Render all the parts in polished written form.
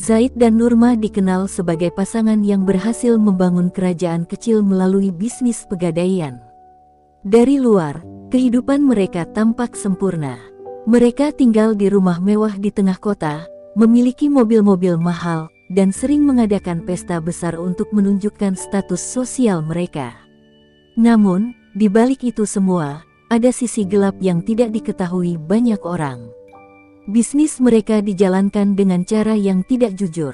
Zaid dan Nurma dikenal sebagai pasangan yang berhasil membangun kerajaan kecil melalui bisnis pegadaian. Dari luar, kehidupan mereka tampak sempurna. Mereka tinggal di rumah mewah di tengah kota, memiliki mobil-mobil mahal, dan sering mengadakan pesta besar untuk menunjukkan status sosial mereka. Namun, di balik itu semua, ada sisi gelap yang tidak diketahui banyak orang. Bisnis mereka dijalankan dengan cara yang tidak jujur.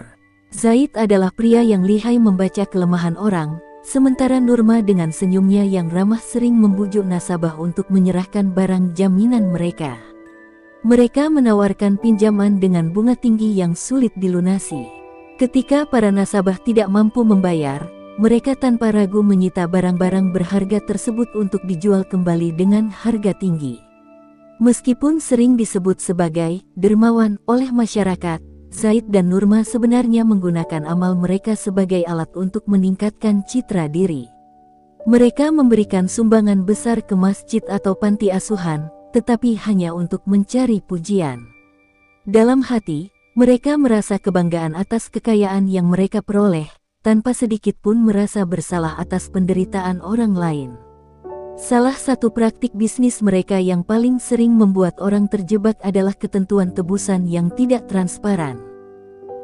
Zaid adalah pria yang lihai membaca kelemahan orang, sementara Nurma dengan senyumnya yang ramah sering membujuk nasabah untuk menyerahkan barang jaminan mereka. Mereka menawarkan pinjaman dengan bunga tinggi yang sulit dilunasi. Ketika para nasabah tidak mampu membayar, mereka tanpa ragu menyita barang-barang berharga tersebut untuk dijual kembali dengan harga tinggi. Meskipun sering disebut sebagai dermawan oleh masyarakat, Zaid dan Nurma sebenarnya menggunakan amal mereka sebagai alat untuk meningkatkan citra diri. Mereka memberikan sumbangan besar ke masjid atau panti asuhan, tetapi hanya untuk mencari pujian. Dalam hati, mereka merasa kebanggaan atas kekayaan yang mereka peroleh, tanpa sedikit pun merasa bersalah atas penderitaan orang lain. Salah satu praktik bisnis mereka yang paling sering membuat orang terjebak adalah ketentuan tebusan yang tidak transparan.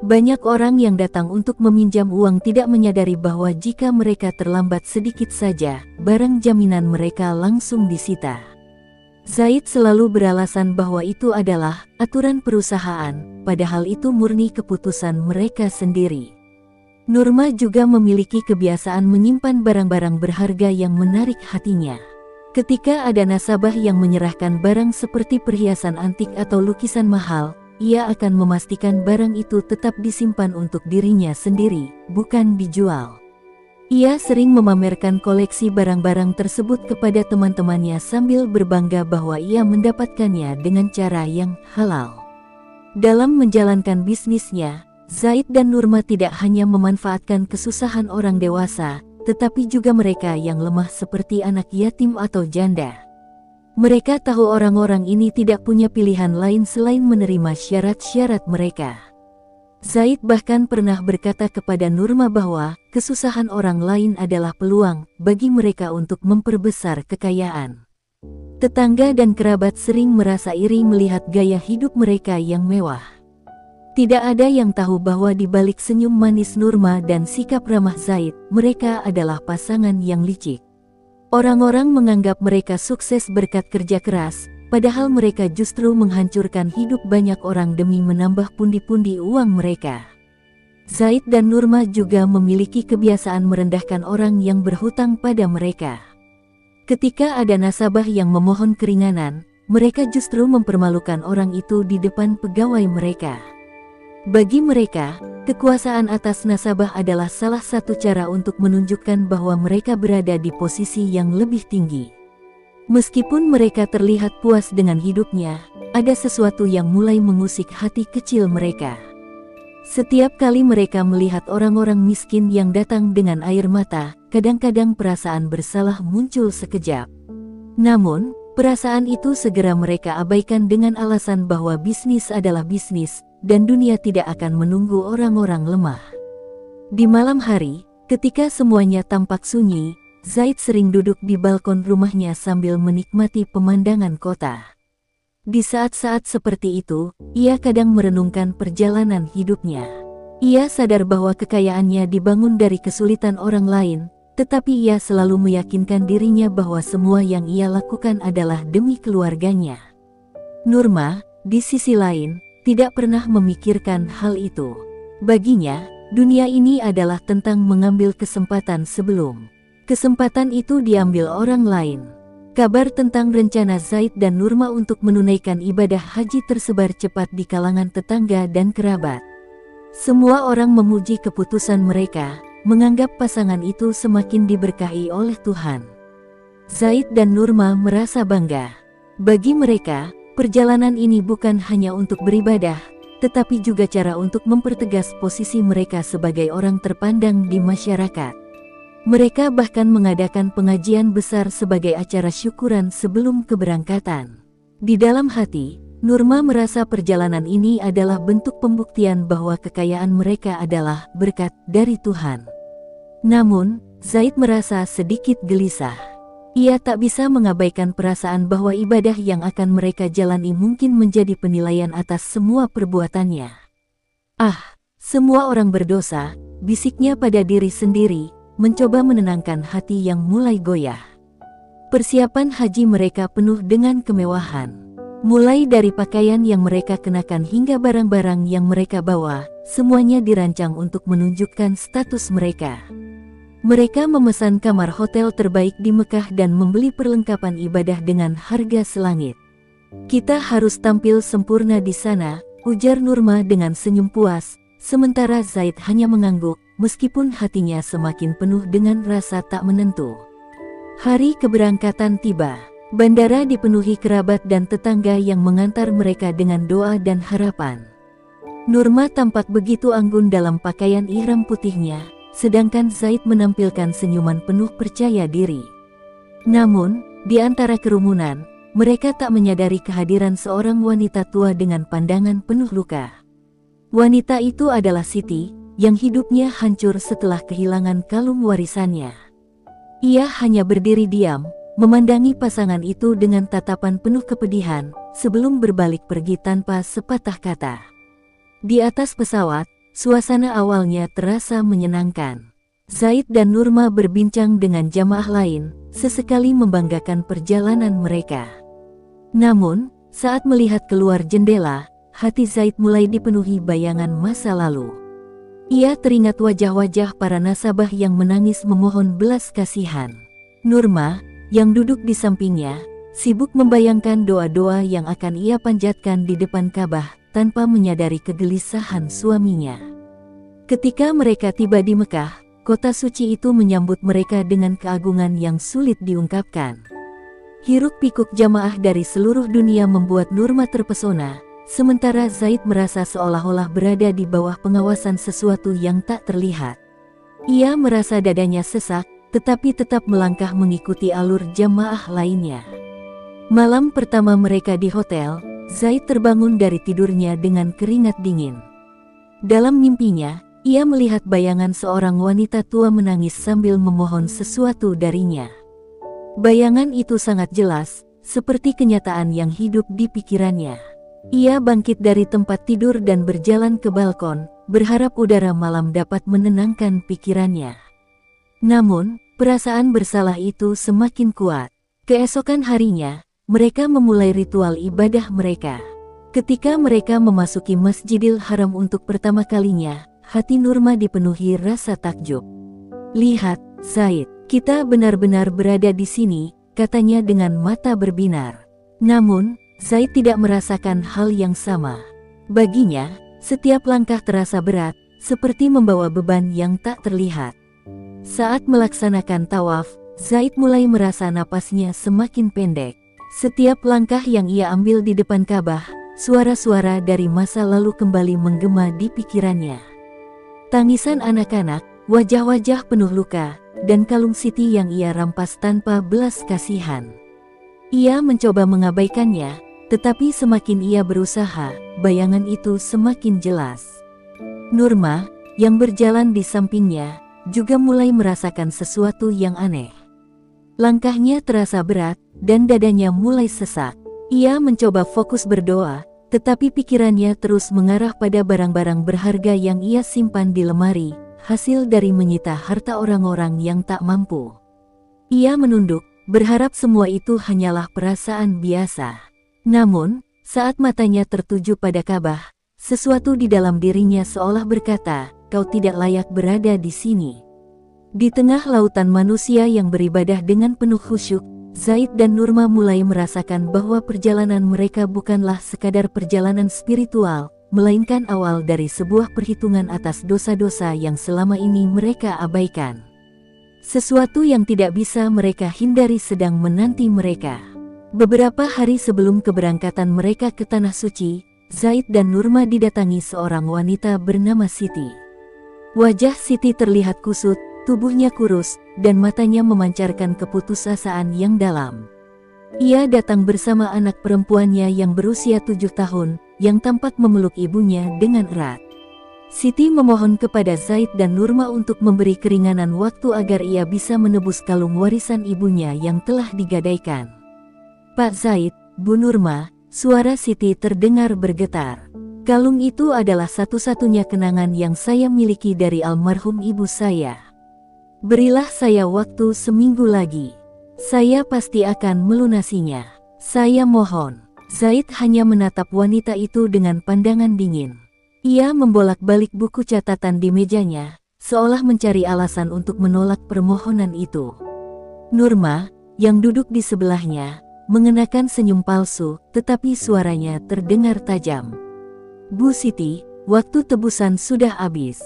Banyak orang yang datang untuk meminjam uang tidak menyadari bahwa jika mereka terlambat sedikit saja, barang jaminan mereka langsung disita. Zaid selalu beralasan bahwa itu adalah aturan perusahaan, padahal itu murni keputusan mereka sendiri. Nurma juga memiliki kebiasaan menyimpan barang-barang berharga yang menarik hatinya. Ketika ada nasabah yang menyerahkan barang seperti perhiasan antik atau lukisan mahal, ia akan memastikan barang itu tetap disimpan untuk dirinya sendiri, bukan dijual. Ia sering memamerkan koleksi barang-barang tersebut kepada teman-temannya sambil berbangga bahwa ia mendapatkannya dengan cara yang halal. Dalam menjalankan bisnisnya, Zaid dan Nurma tidak hanya memanfaatkan kesusahan orang dewasa, tetapi juga mereka yang lemah seperti anak yatim atau janda. Mereka tahu orang-orang ini tidak punya pilihan lain selain menerima syarat-syarat mereka. Zaid bahkan pernah berkata kepada Nurma bahwa kesusahan orang lain adalah peluang bagi mereka untuk memperbesar kekayaan. Tetangga dan kerabat sering merasa iri melihat gaya hidup mereka yang mewah. Tidak ada yang tahu bahwa di balik senyum manis Nurma dan sikap ramah Zaid, mereka adalah pasangan yang licik. Orang-orang menganggap mereka sukses berkat kerja keras, padahal mereka justru menghancurkan hidup banyak orang demi menambah pundi-pundi uang mereka. Zaid dan Nurma juga memiliki kebiasaan merendahkan orang yang berhutang pada mereka. Ketika ada nasabah yang memohon keringanan, mereka justru mempermalukan orang itu di depan pegawai mereka. Bagi mereka, kekuasaan atas nasabah adalah salah satu cara untuk menunjukkan bahwa mereka berada di posisi yang lebih tinggi. Meskipun mereka terlihat puas dengan hidupnya, ada sesuatu yang mulai mengusik hati kecil mereka. Setiap kali mereka melihat orang-orang miskin yang datang dengan air mata, kadang-kadang perasaan bersalah muncul sekejap. Namun, perasaan itu segera mereka abaikan dengan alasan bahwa bisnis adalah bisnis, dan dunia tidak akan menunggu orang-orang lemah. Di malam hari, ketika semuanya tampak sunyi, Zaid sering duduk di balkon rumahnya sambil menikmati pemandangan kota. Di saat-saat seperti itu, ia kadang merenungkan perjalanan hidupnya. Ia sadar bahwa kekayaannya dibangun dari kesulitan orang lain, tetapi ia selalu meyakinkan dirinya bahwa semua yang ia lakukan adalah demi keluarganya. Nurma, di sisi lain, tidak pernah memikirkan hal itu. Baginya, dunia ini adalah tentang mengambil kesempatan sebelum kesempatan itu diambil orang lain. Kabar tentang rencana Zaid dan Nurma untuk menunaikan ibadah haji tersebar cepat di kalangan tetangga dan kerabat. Semua orang memuji keputusan mereka, menganggap pasangan itu semakin diberkahi oleh Tuhan. Zaid dan Nurma merasa bangga. Bagi mereka, perjalanan ini bukan hanya untuk beribadah, tetapi juga cara untuk mempertegas posisi mereka sebagai orang terpandang di masyarakat. Mereka bahkan mengadakan pengajian besar sebagai acara syukuran sebelum keberangkatan. Di dalam hati, Nurma merasa perjalanan ini adalah bentuk pembuktian bahwa kekayaan mereka adalah berkat dari Tuhan. Namun, Zaid merasa sedikit gelisah. Ia tak bisa mengabaikan perasaan bahwa ibadah yang akan mereka jalani mungkin menjadi penilaian atas semua perbuatannya. Ah, semua orang berdosa, bisiknya pada diri sendiri, mencoba menenangkan hati yang mulai goyah. Persiapan haji mereka penuh dengan kemewahan. Mulai dari pakaian yang mereka kenakan hingga barang-barang yang mereka bawa, semuanya dirancang untuk menunjukkan status mereka. Mereka memesan kamar hotel terbaik di Mekah dan membeli perlengkapan ibadah dengan harga selangit. "Kita harus tampil sempurna di sana," ujar Nurma dengan senyum puas, sementara Zaid hanya mengangguk, meskipun hatinya semakin penuh dengan rasa tak menentu. Hari keberangkatan tiba. Bandara dipenuhi kerabat dan tetangga yang mengantar mereka dengan doa dan harapan. Nurma tampak begitu anggun dalam pakaian ihram putihnya, sedangkan Zaid menampilkan senyuman penuh percaya diri. Namun, di antara kerumunan, mereka tak menyadari kehadiran seorang wanita tua dengan pandangan penuh luka. Wanita itu adalah Siti, yang hidupnya hancur setelah kehilangan kalung warisannya. Ia hanya berdiri diam, memandangi pasangan itu dengan tatapan penuh kepedihan, sebelum berbalik pergi tanpa sepatah kata. Di atas pesawat, suasana awalnya terasa menyenangkan. Zaid dan Nurma berbincang dengan jamaah lain, sesekali membanggakan perjalanan mereka. Namun, saat melihat keluar jendela, hati Zaid mulai dipenuhi bayangan masa lalu. Ia teringat wajah-wajah para nasabah yang menangis memohon belas kasihan. Nurma, yang duduk di sampingnya, sibuk membayangkan doa-doa yang akan ia panjatkan di depan Ka'bah tanpa menyadari kegelisahan suaminya. Ketika mereka tiba di Mekah, kota suci itu menyambut mereka dengan keagungan yang sulit diungkapkan. Hiruk-pikuk jamaah dari seluruh dunia membuat Nurma terpesona, sementara Zaid merasa seolah-olah berada di bawah pengawasan sesuatu yang tak terlihat. Ia merasa dadanya sesak, tetapi tetap melangkah mengikuti alur jamaah lainnya. Malam pertama mereka di hotel, Zaid terbangun dari tidurnya dengan keringat dingin. Dalam mimpinya, ia melihat bayangan seorang wanita tua menangis sambil memohon sesuatu darinya. Bayangan itu sangat jelas, seperti kenyataan yang hidup di pikirannya. Ia bangkit dari tempat tidur dan berjalan ke balkon, berharap udara malam dapat menenangkan pikirannya. Namun, perasaan bersalah itu semakin kuat. Keesokan harinya, mereka memulai ritual ibadah mereka. Ketika mereka memasuki Masjidil Haram untuk pertama kalinya, hati Nurma dipenuhi rasa takjub. "Lihat, Zaid, kita benar-benar berada di sini," katanya dengan mata berbinar. Namun, Zaid tidak merasakan hal yang sama. Baginya, setiap langkah terasa berat, seperti membawa beban yang tak terlihat. Saat melaksanakan tawaf, Zaid mulai merasa napasnya semakin pendek. Setiap langkah yang ia ambil di depan Ka'bah, suara-suara dari masa lalu kembali menggema di pikirannya. Tangisan anak-anak, wajah-wajah penuh luka, dan kalung Siti yang ia rampas tanpa belas kasihan. Ia mencoba mengabaikannya, tetapi semakin ia berusaha, bayangan itu semakin jelas. Nurma, yang berjalan di sampingnya, juga mulai merasakan sesuatu yang aneh. Langkahnya terasa berat, dan dadanya mulai sesak. Ia mencoba fokus berdoa, tetapi pikirannya terus mengarah pada barang-barang berharga yang ia simpan di lemari, hasil dari menyita harta orang-orang yang tak mampu. Ia menunduk, berharap semua itu hanyalah perasaan biasa. Namun, saat matanya tertuju pada Ka'bah, sesuatu di dalam dirinya seolah berkata, "Kau tidak layak berada di sini." Di tengah lautan manusia yang beribadah dengan penuh khusyuk, Zaid dan Nurma mulai merasakan bahwa perjalanan mereka bukanlah sekadar perjalanan spiritual, melainkan awal dari sebuah perhitungan atas dosa-dosa yang selama ini mereka abaikan. Sesuatu yang tidak bisa mereka hindari sedang menanti mereka. Beberapa hari sebelum keberangkatan mereka ke Tanah Suci, Zaid dan Nurma didatangi seorang wanita bernama Siti. Wajah Siti terlihat kusut, tubuhnya kurus, dan matanya memancarkan keputusasaan yang dalam. Ia datang bersama anak perempuannya yang berusia 7 tahun, yang tampak memeluk ibunya dengan erat. Siti memohon kepada Zaid dan Nurma untuk memberi keringanan waktu agar ia bisa menebus kalung warisan ibunya yang telah digadaikan. "Pak Zaid, Bu Nurma," suara Siti terdengar bergetar. "Kalung itu adalah satu-satunya kenangan yang saya miliki dari almarhum ibu saya. Berilah saya waktu seminggu lagi. Saya pasti akan melunasinya. Saya mohon." Zaid hanya menatap wanita itu dengan pandangan dingin. Ia membolak-balik buku catatan di mejanya, seolah mencari alasan untuk menolak permohonan itu. Nurma, yang duduk di sebelahnya, mengenakan senyum palsu, tetapi suaranya terdengar tajam. "Bu Siti, waktu tebusan sudah habis.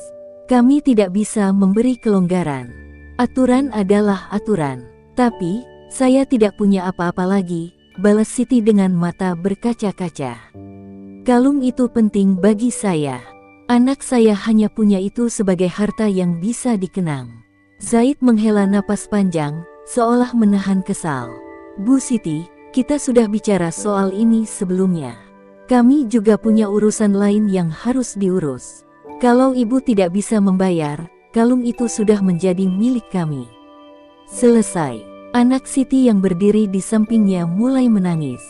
Kami tidak bisa memberi kelonggaran. Aturan adalah aturan. Tapi, saya tidak punya apa-apa lagi," balas Siti dengan mata berkaca-kaca. "Kalung itu penting bagi saya. Anak saya hanya punya itu sebagai harta yang bisa dikenang." Zaid menghela napas panjang, seolah menahan kesal. "Bu Siti, kita sudah bicara soal ini sebelumnya. Kami juga punya urusan lain yang harus diurus. Kalau ibu tidak bisa membayar, kalung itu sudah menjadi milik kami." Selesai. Anak Siti yang berdiri di sampingnya mulai menangis.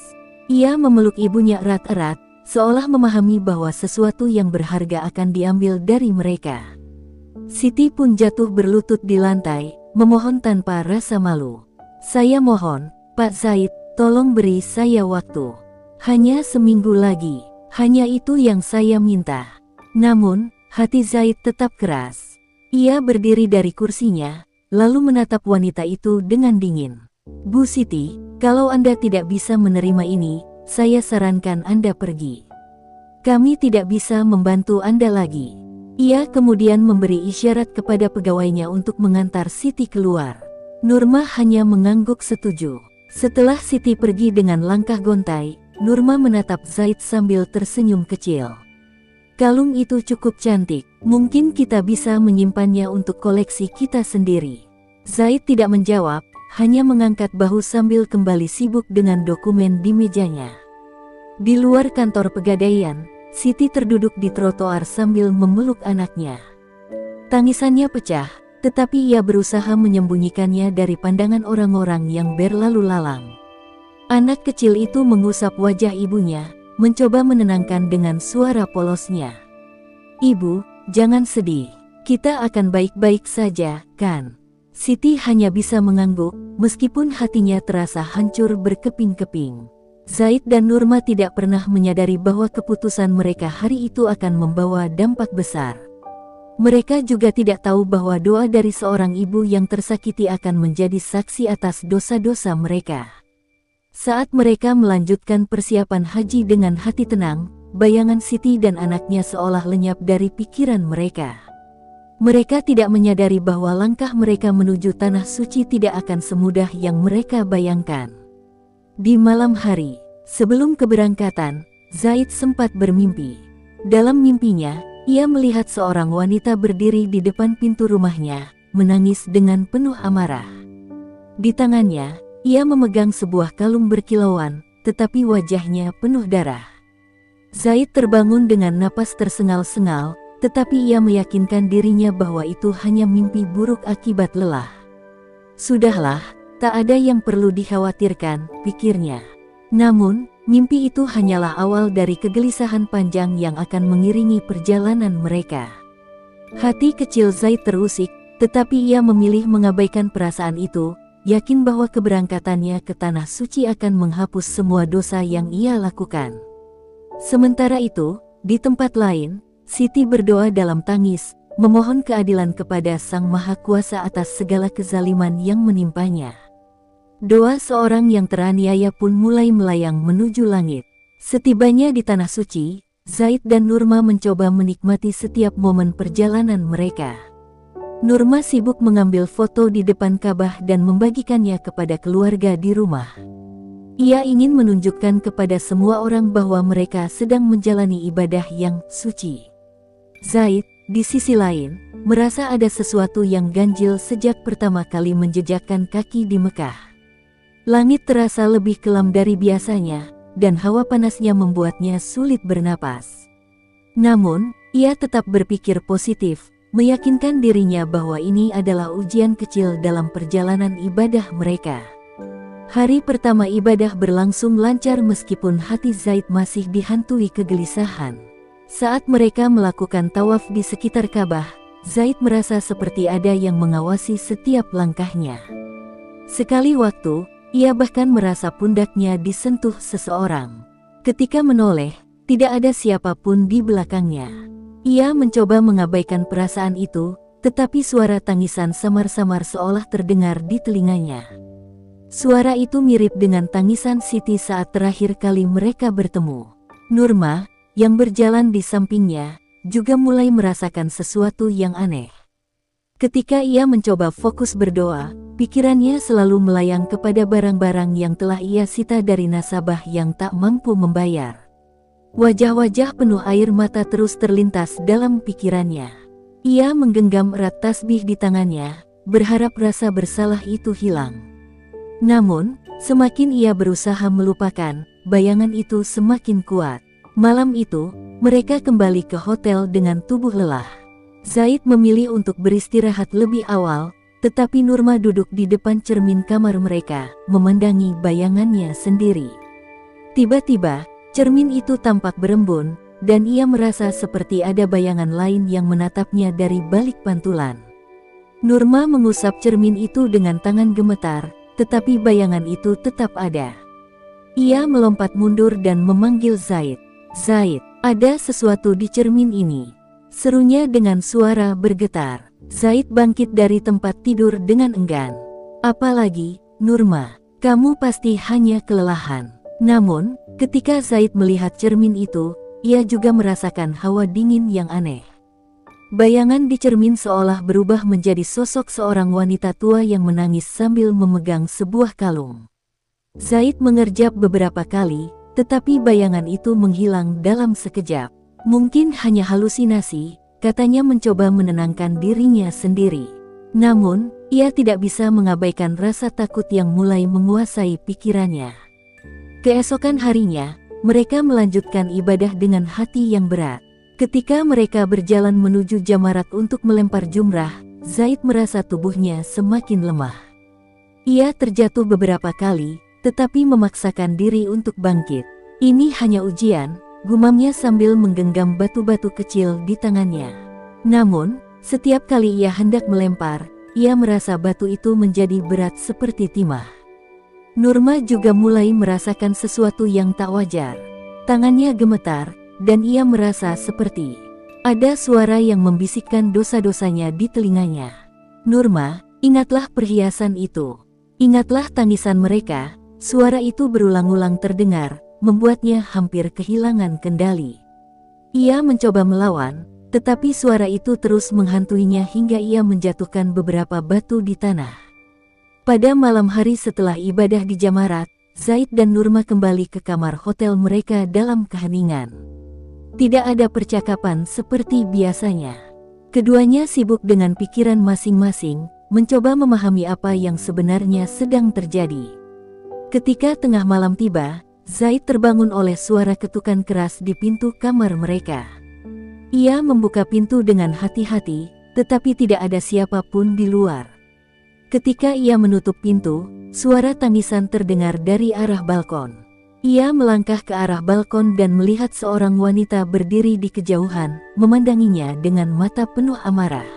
Ia memeluk ibunya erat-erat, seolah memahami bahwa sesuatu yang berharga akan diambil dari mereka. Siti pun jatuh berlutut di lantai, memohon tanpa rasa malu. "Saya mohon, Pak Zaid, tolong beri saya waktu. Hanya seminggu lagi, hanya itu yang saya minta." Namun, hati Zaid tetap keras. Ia berdiri dari kursinya, lalu menatap wanita itu dengan dingin. "Bu Siti, kalau Anda tidak bisa menerima ini, saya sarankan Anda pergi. Kami tidak bisa membantu Anda lagi." Ia kemudian memberi isyarat kepada pegawainya untuk mengantar Siti keluar. Nurma hanya mengangguk setuju. Setelah Siti pergi dengan langkah gontai, Nurma menatap Zaid sambil tersenyum kecil. "Kalung itu cukup cantik, mungkin kita bisa menyimpannya untuk koleksi kita sendiri." Zaid tidak menjawab, hanya mengangkat bahu sambil kembali sibuk dengan dokumen di mejanya. Di luar kantor pegadaian, Siti terduduk di trotoar sambil memeluk anaknya. Tangisannya pecah, tetapi ia berusaha menyembunyikannya dari pandangan orang-orang yang berlalu lalang. Anak kecil itu mengusap wajah ibunya, mencoba menenangkan dengan suara polosnya. "Ibu, jangan sedih. Kita akan baik-baik saja, kan?" Siti hanya bisa mengangguk, meskipun hatinya terasa hancur berkeping-keping. Zaid dan Nurma tidak pernah menyadari bahwa keputusan mereka hari itu akan membawa dampak besar. Mereka juga tidak tahu bahwa doa dari seorang ibu yang tersakiti akan menjadi saksi atas dosa-dosa mereka. Saat mereka melanjutkan persiapan haji dengan hati tenang, bayangan Siti dan anaknya seolah lenyap dari pikiran mereka. Mereka tidak menyadari bahwa langkah mereka menuju tanah suci tidak akan semudah yang mereka bayangkan. Di malam hari, sebelum keberangkatan, Zaid sempat bermimpi. Dalam mimpinya, ia melihat seorang wanita berdiri di depan pintu rumahnya, menangis dengan penuh amarah. Di tangannya, ia memegang sebuah kalung berkilauan, tetapi wajahnya penuh darah. Zaid terbangun dengan napas tersengal-sengal, tetapi ia meyakinkan dirinya bahwa itu hanya mimpi buruk akibat lelah. "Sudahlah, tak ada yang perlu dikhawatirkan," pikirnya. Namun, mimpi itu hanyalah awal dari kegelisahan panjang yang akan mengiringi perjalanan mereka. Hati kecil Zaid terusik, tetapi ia memilih mengabaikan perasaan itu, yakin bahwa keberangkatannya ke tanah suci akan menghapus semua dosa yang ia lakukan. Sementara itu, di tempat lain, Siti berdoa dalam tangis, memohon keadilan kepada Sang Maha Kuasa atas segala kezaliman yang menimpanya. Doa seorang yang teraniaya pun mulai melayang menuju langit. Setibanya di tanah suci, Zaid dan Nurma mencoba menikmati setiap momen perjalanan mereka. Nurma sibuk mengambil foto di depan Ka'bah dan membagikannya kepada keluarga di rumah. Ia ingin menunjukkan kepada semua orang bahwa mereka sedang menjalani ibadah yang suci. Zaid, di sisi lain, merasa ada sesuatu yang ganjil sejak pertama kali menjejakkan kaki di Mekah. Langit terasa lebih kelam dari biasanya, dan hawa panasnya membuatnya sulit bernapas. Namun, ia tetap berpikir positif, meyakinkan dirinya bahwa ini adalah ujian kecil dalam perjalanan ibadah mereka. Hari pertama ibadah berlangsung lancar meskipun hati Zaid masih dihantui kegelisahan. Saat mereka melakukan tawaf di sekitar Ka'bah, Zaid merasa seperti ada yang mengawasi setiap langkahnya. Sekali waktu, ia bahkan merasa pundaknya disentuh seseorang. Ketika menoleh, tidak ada siapapun di belakangnya. Ia mencoba mengabaikan perasaan itu, tetapi suara tangisan samar-samar seolah terdengar di telinganya. Suara itu mirip dengan tangisan Siti saat terakhir kali mereka bertemu. Nurma, yang berjalan di sampingnya, juga mulai merasakan sesuatu yang aneh. Ketika ia mencoba fokus berdoa, pikirannya selalu melayang kepada barang-barang yang telah ia sita dari nasabah yang tak mampu membayar. Wajah-wajah penuh air mata terus terlintas dalam pikirannya. Ia menggenggam erat tasbih di tangannya, berharap rasa bersalah itu hilang. Namun, semakin ia berusaha melupakan, bayangan itu semakin kuat. Malam itu, mereka kembali ke hotel dengan tubuh lelah. Zaid memilih untuk beristirahat lebih awal, tetapi Nurma duduk di depan cermin kamar mereka, memandangi bayangannya sendiri. Tiba-tiba, cermin itu tampak berembun, dan ia merasa seperti ada bayangan lain yang menatapnya dari balik pantulan. Nurma mengusap cermin itu dengan tangan gemetar, tetapi bayangan itu tetap ada. Ia melompat mundur dan memanggil Zaid. "Zaid, ada sesuatu di cermin ini," serunya dengan suara bergetar. Zaid bangkit dari tempat tidur dengan enggan. "Apalagi, Nurma, kamu pasti hanya kelelahan." Namun, ketika Zaid melihat cermin itu, ia juga merasakan hawa dingin yang aneh. Bayangan di cermin seolah berubah menjadi sosok seorang wanita tua yang menangis sambil memegang sebuah kalung. Zaid mengerjap beberapa kali, tetapi bayangan itu menghilang dalam sekejap. Mungkin hanya halusinasi, katanya mencoba menenangkan dirinya sendiri. Namun, ia tidak bisa mengabaikan rasa takut yang mulai menguasai pikirannya. Keesokan harinya, mereka melanjutkan ibadah dengan hati yang berat. Ketika mereka berjalan menuju jamarat untuk melempar jumrah, Zaid merasa tubuhnya semakin lemah. Ia terjatuh beberapa kali, tetapi memaksakan diri untuk bangkit. "Ini hanya ujian," gumamnya sambil menggenggam batu-batu kecil di tangannya. Namun, setiap kali ia hendak melempar, ia merasa batu itu menjadi berat seperti timah. Nurma juga mulai merasakan sesuatu yang tak wajar. Tangannya gemetar, dan ia merasa seperti ada suara yang membisikkan dosa-dosanya di telinganya. "Nurma, ingatlah perhiasan itu. Ingatlah tangisan mereka." Suara itu berulang-ulang terdengar, membuatnya hampir kehilangan kendali. Ia mencoba melawan, tetapi suara itu terus menghantuinya hingga ia menjatuhkan beberapa batu di tanah. Pada malam hari setelah ibadah di jamarat, Zaid dan Nurma kembali ke kamar hotel mereka dalam keheningan. Tidak ada percakapan seperti biasanya. Keduanya sibuk dengan pikiran masing-masing, mencoba memahami apa yang sebenarnya sedang terjadi. Ketika tengah malam tiba, Zaid terbangun oleh suara ketukan keras di pintu kamar mereka. Ia membuka pintu dengan hati-hati, tetapi tidak ada siapapun di luar. Ketika ia menutup pintu, suara tangisan terdengar dari arah balkon. Ia melangkah ke arah balkon dan melihat seorang wanita berdiri di kejauhan, memandanginya dengan mata penuh amarah.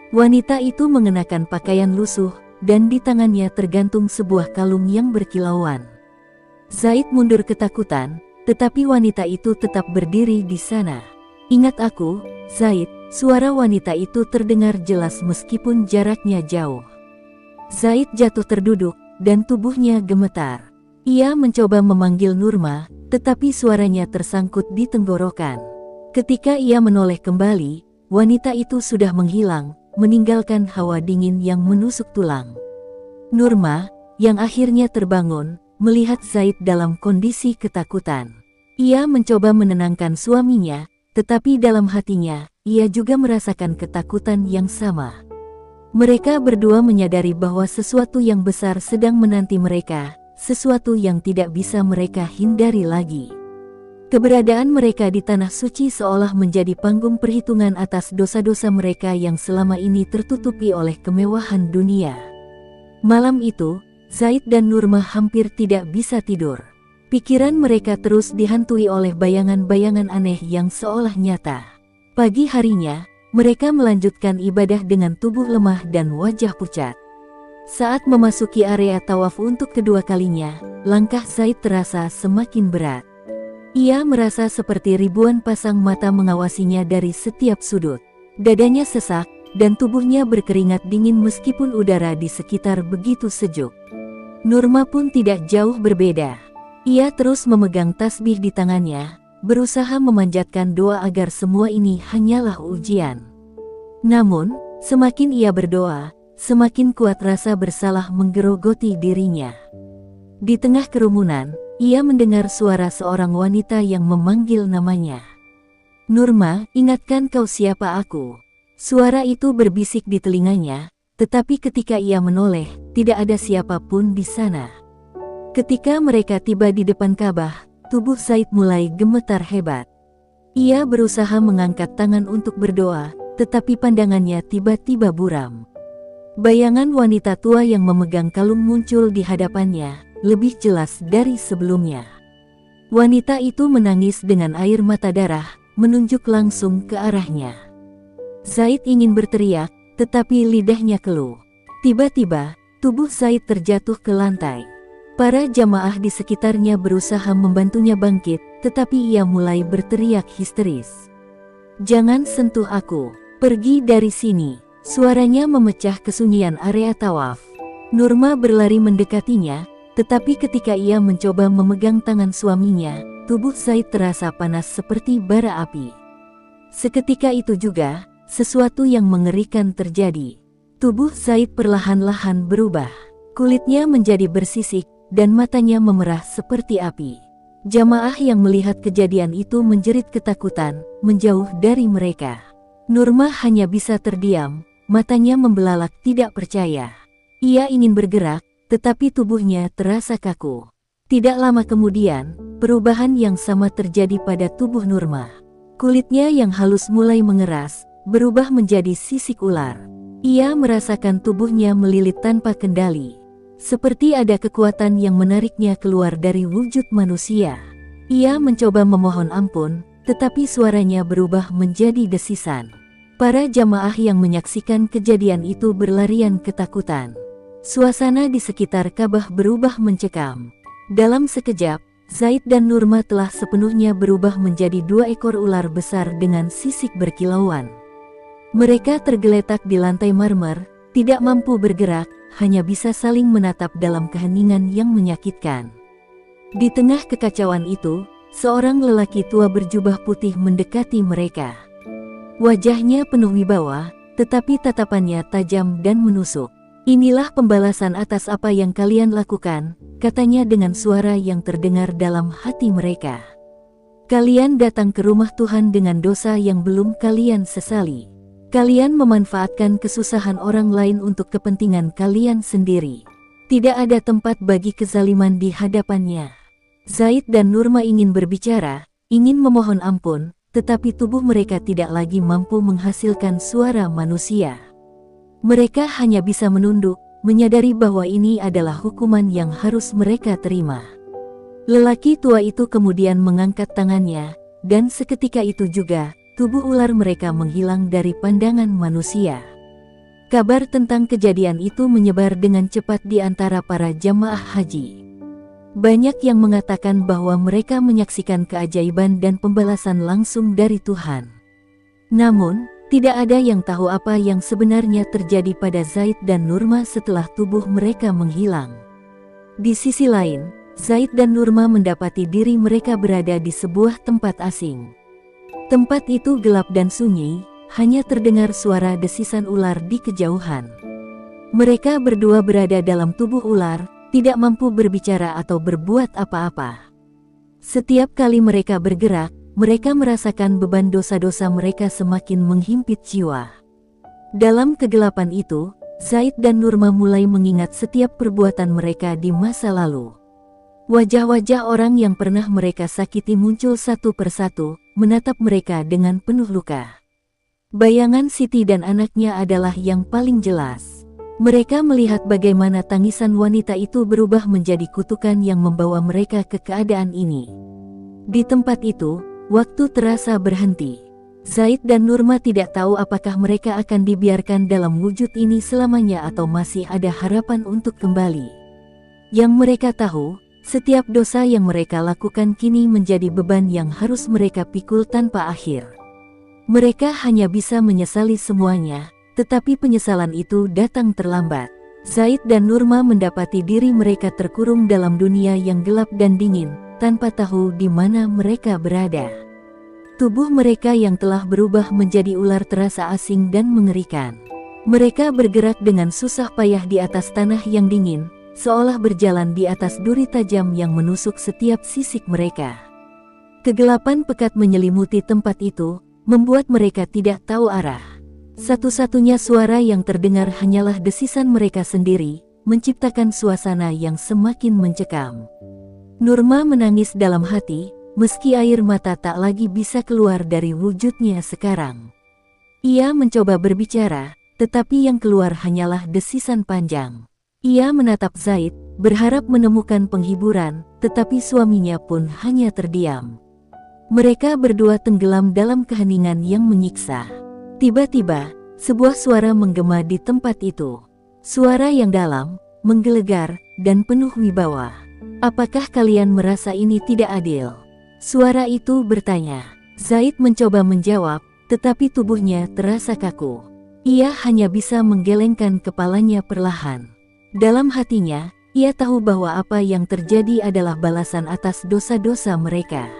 Wanita itu mengenakan pakaian lusuh, dan di tangannya tergantung sebuah kalung yang berkilauan. Zaid mundur ketakutan, tetapi wanita itu tetap berdiri di sana. "Ingat aku, Zaid," suara wanita itu terdengar jelas meskipun jaraknya jauh. Zaid jatuh terduduk, dan tubuhnya gemetar. Ia mencoba memanggil Nurma, tetapi suaranya tersangkut di tenggorokan. Ketika ia menoleh kembali, wanita itu sudah menghilang, meninggalkan hawa dingin yang menusuk tulang. Nurma, yang akhirnya terbangun, melihat Zaid dalam kondisi ketakutan. Ia mencoba menenangkan suaminya, tetapi dalam hatinya, ia juga merasakan ketakutan yang sama. Mereka berdua menyadari bahwa sesuatu yang besar sedang menanti mereka, sesuatu yang tidak bisa mereka hindari lagi. Keberadaan mereka di Tanah Suci seolah menjadi panggung perhitungan atas dosa-dosa mereka yang selama ini tertutupi oleh kemewahan dunia. Malam itu, Zaid dan Nurma hampir tidak bisa tidur. Pikiran mereka terus dihantui oleh bayangan-bayangan aneh yang seolah nyata. Pagi harinya, mereka melanjutkan ibadah dengan tubuh lemah dan wajah pucat. Saat memasuki area tawaf untuk kedua kalinya, langkah Zaid terasa semakin berat. Ia merasa seperti ribuan pasang mata mengawasinya dari setiap sudut. Dadanya sesak, dan tubuhnya berkeringat dingin meskipun udara di sekitar begitu sejuk. Nurma pun tidak jauh berbeda. Ia terus memegang tasbih di tangannya, berusaha memanjatkan doa agar semua ini hanyalah ujian. Namun, semakin ia berdoa, semakin kuat rasa bersalah menggerogoti dirinya. Di tengah kerumunan, ia mendengar suara seorang wanita yang memanggil namanya. "Nurma, ingatkan kau siapa aku?" Suara itu berbisik di telinganya, tetapi ketika ia menoleh, tidak ada siapapun di sana. Ketika mereka tiba di depan Ka'bah, tubuh Zaid mulai gemetar hebat. Ia berusaha mengangkat tangan untuk berdoa, tetapi pandangannya tiba-tiba buram. Bayangan wanita tua yang memegang kalung muncul di hadapannya, lebih jelas dari sebelumnya. Wanita itu menangis dengan air mata darah, menunjuk langsung ke arahnya. Zaid ingin berteriak, tetapi lidahnya keluh. Tiba-tiba, tubuh Zaid terjatuh ke lantai. Para jamaah di sekitarnya berusaha membantunya bangkit, tetapi ia mulai berteriak histeris. "Jangan sentuh aku, pergi dari sini!" Suaranya memecah kesunyian area tawaf. Nurma berlari mendekatinya, tetapi ketika ia mencoba memegang tangan suaminya, tubuh Zaid terasa panas seperti bara api. Seketika itu juga, sesuatu yang mengerikan terjadi. Tubuh Zaid perlahan-lahan berubah. Kulitnya menjadi bersisik, dan matanya memerah seperti api. Jamaah yang melihat kejadian itu menjerit ketakutan, menjauh dari mereka. Nurma hanya bisa terdiam, matanya membelalak tidak percaya. Ia ingin bergerak, tetapi tubuhnya terasa kaku. Tidak lama kemudian, perubahan yang sama terjadi pada tubuh Nurma. Kulitnya yang halus mulai mengeras, berubah menjadi sisik ular. Ia merasakan tubuhnya melilit tanpa kendali. Seperti ada kekuatan yang menariknya keluar dari wujud manusia. Ia mencoba memohon ampun, tetapi suaranya berubah menjadi desisan. Para jamaah yang menyaksikan kejadian itu berlarian ketakutan. Suasana di sekitar Ka'bah berubah mencekam. Dalam sekejap, Zaid dan Nurma telah sepenuhnya berubah menjadi dua ekor ular besar dengan sisik berkilauan. Mereka tergeletak di lantai marmer, tidak mampu bergerak, hanya bisa saling menatap dalam keheningan yang menyakitkan. Di tengah kekacauan itu, seorang lelaki tua berjubah putih mendekati mereka. Wajahnya penuh wibawa, tetapi tatapannya tajam dan menusuk. "Inilah pembalasan atas apa yang kalian lakukan," katanya dengan suara yang terdengar dalam hati mereka. "Kalian datang ke rumah Tuhan dengan dosa yang belum kalian sesali. Kalian memanfaatkan kesusahan orang lain untuk kepentingan kalian sendiri. Tidak ada tempat bagi kezaliman di hadapannya." Zaid dan Nurma ingin berbicara, ingin memohon ampun, tetapi tubuh mereka tidak lagi mampu menghasilkan suara manusia. Mereka hanya bisa menunduk, menyadari bahwa ini adalah hukuman yang harus mereka terima. Lelaki tua itu kemudian mengangkat tangannya, dan seketika itu juga, tubuh ular mereka menghilang dari pandangan manusia. Kabar tentang kejadian itu menyebar dengan cepat di antara para jamaah haji. Banyak yang mengatakan bahwa mereka menyaksikan keajaiban dan pembalasan langsung dari Tuhan. Namun, tidak ada yang tahu apa yang sebenarnya terjadi pada Zaid dan Nurma setelah tubuh mereka menghilang. Di sisi lain, Zaid dan Nurma mendapati diri mereka berada di sebuah tempat asing. Tempat itu gelap dan sunyi, hanya terdengar suara desisan ular di kejauhan. Mereka berdua berada dalam tubuh ular, tidak mampu berbicara atau berbuat apa-apa. Setiap kali mereka bergerak, mereka merasakan beban dosa-dosa mereka semakin menghimpit jiwa. Dalam kegelapan itu, Zaid dan Nurma mulai mengingat setiap perbuatan mereka di masa lalu. Wajah-wajah orang yang pernah mereka sakiti muncul satu persatu, menatap mereka dengan penuh luka. Bayangan Siti dan anaknya adalah yang paling jelas. Mereka melihat bagaimana tangisan wanita itu berubah menjadi kutukan yang membawa mereka ke keadaan ini. Di tempat itu, waktu terasa berhenti. Zaid dan Nurma tidak tahu apakah mereka akan dibiarkan dalam wujud ini selamanya atau masih ada harapan untuk kembali. Yang mereka tahu, setiap dosa yang mereka lakukan kini menjadi beban yang harus mereka pikul tanpa akhir. Mereka hanya bisa menyesali semuanya, tetapi penyesalan itu datang terlambat. Zaid dan Nurma mendapati diri mereka terkurung dalam dunia yang gelap dan dingin, tanpa tahu di mana mereka berada. Tubuh mereka yang telah berubah menjadi ular terasa asing dan mengerikan. Mereka bergerak dengan susah payah di atas tanah yang dingin, seolah berjalan di atas duri tajam yang menusuk setiap sisik mereka. Kegelapan pekat menyelimuti tempat itu, membuat mereka tidak tahu arah. Satu-satunya suara yang terdengar hanyalah desisan mereka sendiri, menciptakan suasana yang semakin mencekam. Nurma menangis dalam hati, meski air mata tak lagi bisa keluar dari wujudnya sekarang. Ia mencoba berbicara, tetapi yang keluar hanyalah desisan panjang. Ia menatap Zaid, berharap menemukan penghiburan, tetapi suaminya pun hanya terdiam. Mereka berdua tenggelam dalam keheningan yang menyiksa. Tiba-tiba, sebuah suara menggema di tempat itu. Suara yang dalam, menggelegar, dan penuh wibawa. Apakah kalian merasa ini tidak adil? Suara itu bertanya. Zaid mencoba menjawab, tetapi tubuhnya terasa kaku. Ia hanya bisa menggelengkan kepalanya perlahan. Dalam hatinya, ia tahu bahwa apa yang terjadi adalah balasan atas dosa-dosa mereka.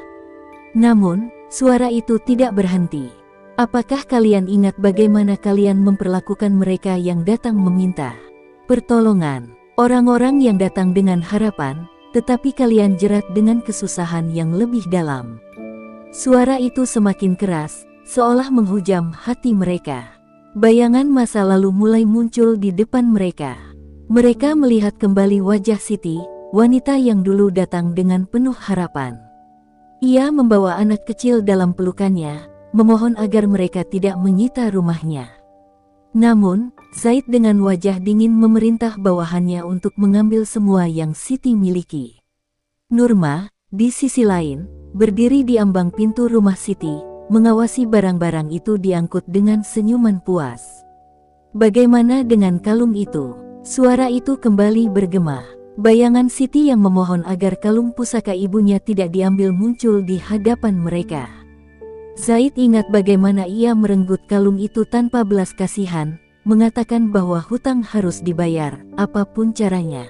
Namun, suara itu tidak berhenti. Apakah kalian ingat bagaimana kalian memperlakukan mereka yang datang meminta pertolongan? Orang-orang yang datang dengan harapan, tetapi kalian jerat dengan kesusahan yang lebih dalam. Suara itu semakin keras, seolah menghujam hati mereka. Bayangan masa lalu mulai muncul di depan mereka. Mereka melihat kembali wajah Siti, wanita yang dulu datang dengan penuh harapan. Ia membawa anak kecil dalam pelukannya, memohon agar mereka tidak menyita rumahnya. Namun, Zaid dengan wajah dingin memerintah bawahannya untuk mengambil semua yang Siti miliki. Nurma, di sisi lain, berdiri di ambang pintu rumah Siti, mengawasi barang-barang itu diangkut dengan senyuman puas. Bagaimana dengan kalung itu? Suara itu kembali bergema. Bayangan Siti yang memohon agar kalung pusaka ibunya tidak diambil muncul di hadapan mereka. Zaid ingat bagaimana ia merenggut kalung itu tanpa belas kasihan, mengatakan bahwa hutang harus dibayar, apapun caranya.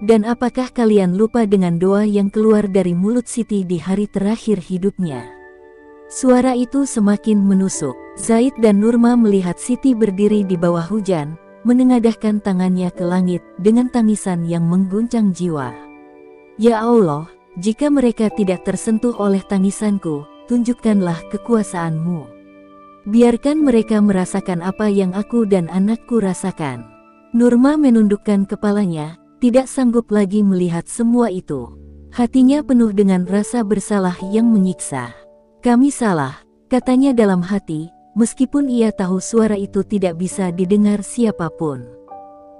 Dan apakah kalian lupa dengan doa yang keluar dari mulut Siti di hari terakhir hidupnya? Suara itu semakin menusuk. Zaid dan Nurma melihat Siti berdiri di bawah hujan, menengadahkan tangannya ke langit dengan tangisan yang mengguncang jiwa. Ya Allah, jika mereka tidak tersentuh oleh tangisanku, tunjukkanlah kekuasaan-Mu. Biarkan mereka merasakan apa yang aku dan anakku rasakan. Nurma menundukkan kepalanya, tidak sanggup lagi melihat semua itu. Hatinya penuh dengan rasa bersalah yang menyiksa. Kami salah, katanya dalam hati, meskipun ia tahu suara itu tidak bisa didengar siapapun.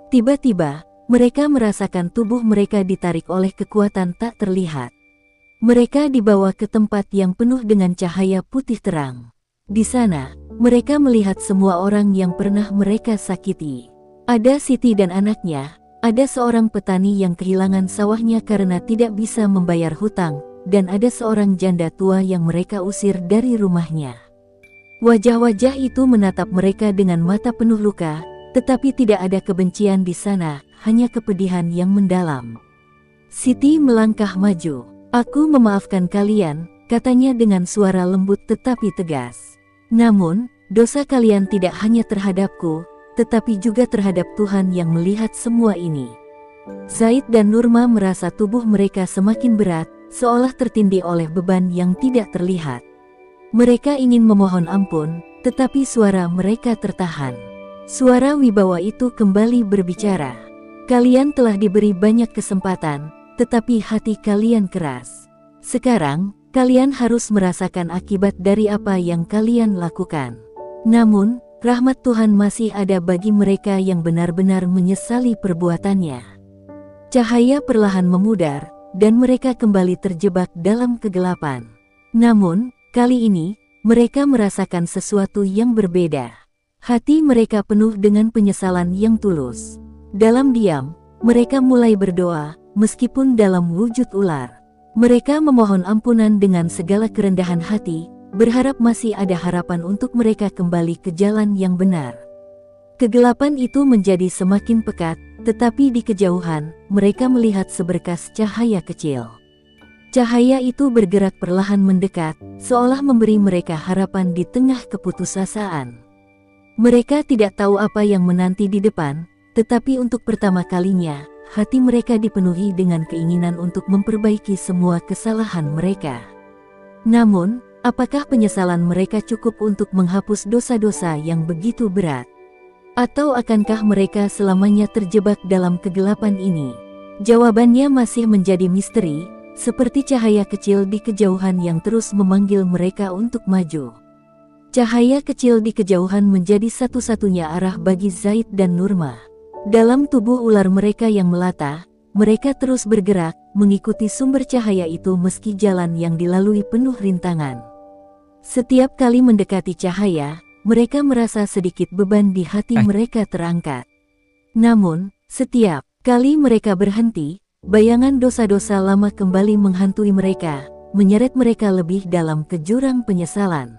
Tiba-tiba, mereka merasakan tubuh mereka ditarik oleh kekuatan tak terlihat. Mereka dibawa ke tempat yang penuh dengan cahaya putih terang. Di sana, mereka melihat semua orang yang pernah mereka sakiti. Ada Siti dan anaknya, ada seorang petani yang kehilangan sawahnya karena tidak bisa membayar hutang, dan ada seorang janda tua yang mereka usir dari rumahnya. Wajah-wajah itu menatap mereka dengan mata penuh luka, tetapi tidak ada kebencian di sana, hanya kepedihan yang mendalam. Siti melangkah maju. Aku memaafkan kalian, katanya dengan suara lembut tetapi tegas. Namun, dosa kalian tidak hanya terhadapku, tetapi juga terhadap Tuhan yang melihat semua ini. Zaid dan Nurma merasa tubuh mereka semakin berat, seolah tertindih oleh beban yang tidak terlihat. Mereka ingin memohon ampun, tetapi suara mereka tertahan. Suara wibawa itu kembali berbicara. Kalian telah diberi banyak kesempatan, tetapi hati kalian keras. Sekarang, kalian harus merasakan akibat dari apa yang kalian lakukan. Namun, rahmat Tuhan masih ada bagi mereka yang benar-benar menyesali perbuatannya. Cahaya perlahan memudar, dan mereka kembali terjebak dalam kegelapan. Namun, kali ini, mereka merasakan sesuatu yang berbeda. Hati mereka penuh dengan penyesalan yang tulus. Dalam diam, mereka mulai berdoa, meskipun dalam wujud ular. Mereka memohon ampunan dengan segala kerendahan hati, berharap masih ada harapan untuk mereka kembali ke jalan yang benar. Kegelapan itu menjadi semakin pekat, tetapi di kejauhan, mereka melihat seberkas cahaya kecil. Cahaya itu bergerak perlahan mendekat, seolah memberi mereka harapan di tengah keputusasaan. Mereka tidak tahu apa yang menanti di depan, tetapi untuk pertama kalinya, hati mereka dipenuhi dengan keinginan untuk memperbaiki semua kesalahan mereka. Namun, apakah penyesalan mereka cukup untuk menghapus dosa-dosa yang begitu berat? Atau akankah mereka selamanya terjebak dalam kegelapan ini? Jawabannya masih menjadi misteri, seperti cahaya kecil di kejauhan yang terus memanggil mereka untuk maju. Cahaya kecil di kejauhan menjadi satu-satunya arah bagi Zaid dan Nurma. Dalam tubuh ular mereka yang melata, mereka terus bergerak, mengikuti sumber cahaya itu meski jalan yang dilalui penuh rintangan. Setiap kali mendekati cahaya, mereka merasa sedikit beban di hati mereka terangkat. Namun, setiap kali mereka berhenti, bayangan dosa-dosa lama kembali menghantui mereka, menyeret mereka lebih dalam ke jurang penyesalan.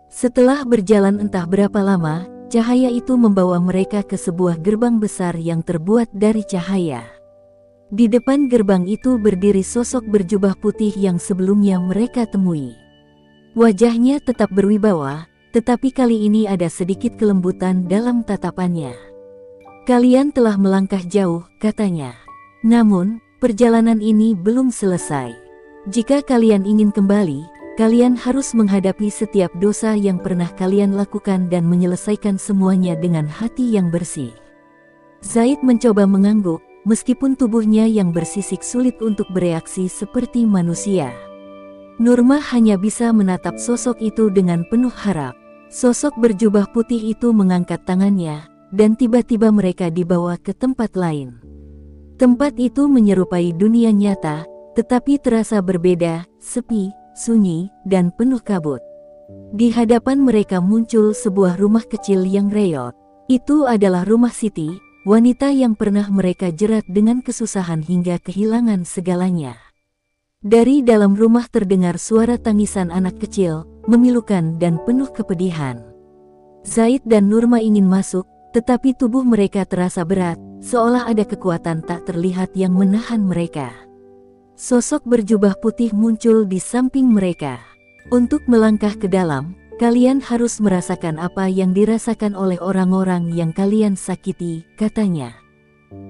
Setelah berjalan entah berapa lama, cahaya itu membawa mereka ke sebuah gerbang besar yang terbuat dari cahaya. Di depan gerbang itu berdiri sosok berjubah putih yang sebelumnya mereka temui. Wajahnya tetap berwibawa, tetapi kali ini ada sedikit kelembutan dalam tatapannya. "Kalian telah melangkah jauh," katanya. "Namun, perjalanan ini belum selesai. Jika kalian ingin kembali, kalian harus menghadapi setiap dosa yang pernah kalian lakukan dan menyelesaikan semuanya dengan hati yang bersih." Zaid mencoba mengangguk, meskipun tubuhnya yang bersisik sulit untuk bereaksi seperti manusia. Nurma hanya bisa menatap sosok itu dengan penuh harap. Sosok berjubah putih itu mengangkat tangannya, dan tiba-tiba mereka dibawa ke tempat lain. Tempat itu menyerupai dunia nyata, tetapi terasa berbeda, sepi, sunyi, dan penuh kabut. Di hadapan mereka muncul sebuah rumah kecil yang reot. Itu adalah rumah Siti, wanita yang pernah mereka jerat dengan kesusahan hingga kehilangan segalanya. Dari dalam rumah terdengar suara tangisan anak kecil, memilukan dan penuh kepedihan. Zaid dan Nurma ingin masuk, tetapi tubuh mereka terasa berat, seolah ada kekuatan tak terlihat yang menahan mereka. Sosok berjubah putih muncul di samping mereka. "Untuk melangkah ke dalam, kalian harus merasakan apa yang dirasakan oleh orang-orang yang kalian sakiti," katanya.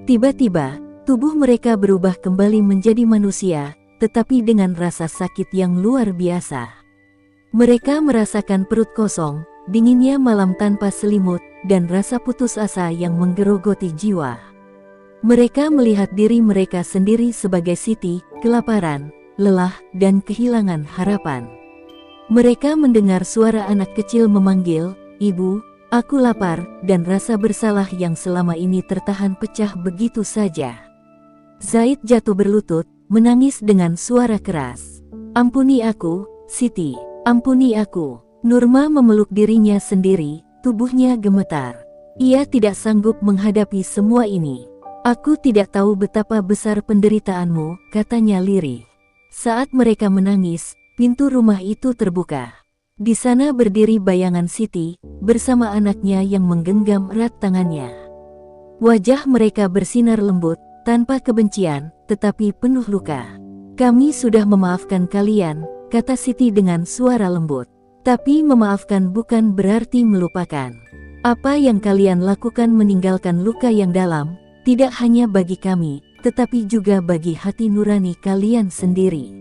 Tiba-tiba, tubuh mereka berubah kembali menjadi manusia, tetapi dengan rasa sakit yang luar biasa. Mereka merasakan perut kosong, dinginnya malam tanpa selimut, dan rasa putus asa yang menggerogoti jiwa. Mereka melihat diri mereka sendiri sebagai Siti, kelaparan, lelah, dan kehilangan harapan. Mereka mendengar suara anak kecil memanggil, "Ibu, aku lapar," dan rasa bersalah yang selama ini tertahan pecah begitu saja. Zaid jatuh berlutut, menangis dengan suara keras. "Ampuni aku, Siti, ampuni aku." Nurma memeluk dirinya sendiri, tubuhnya gemetar. Ia tidak sanggup menghadapi semua ini. "Aku tidak tahu betapa besar penderitaanmu," katanya lirih. Saat mereka menangis, pintu rumah itu terbuka. Di sana berdiri bayangan Siti, bersama anaknya yang menggenggam erat tangannya. Wajah mereka bersinar lembut, tanpa kebencian, tetapi penuh luka. "Kami sudah memaafkan kalian," kata Siti dengan suara lembut. "Tapi memaafkan bukan berarti melupakan. Apa yang kalian lakukan meninggalkan luka yang dalam, tidak hanya bagi kami, tetapi juga bagi hati nurani kalian sendiri."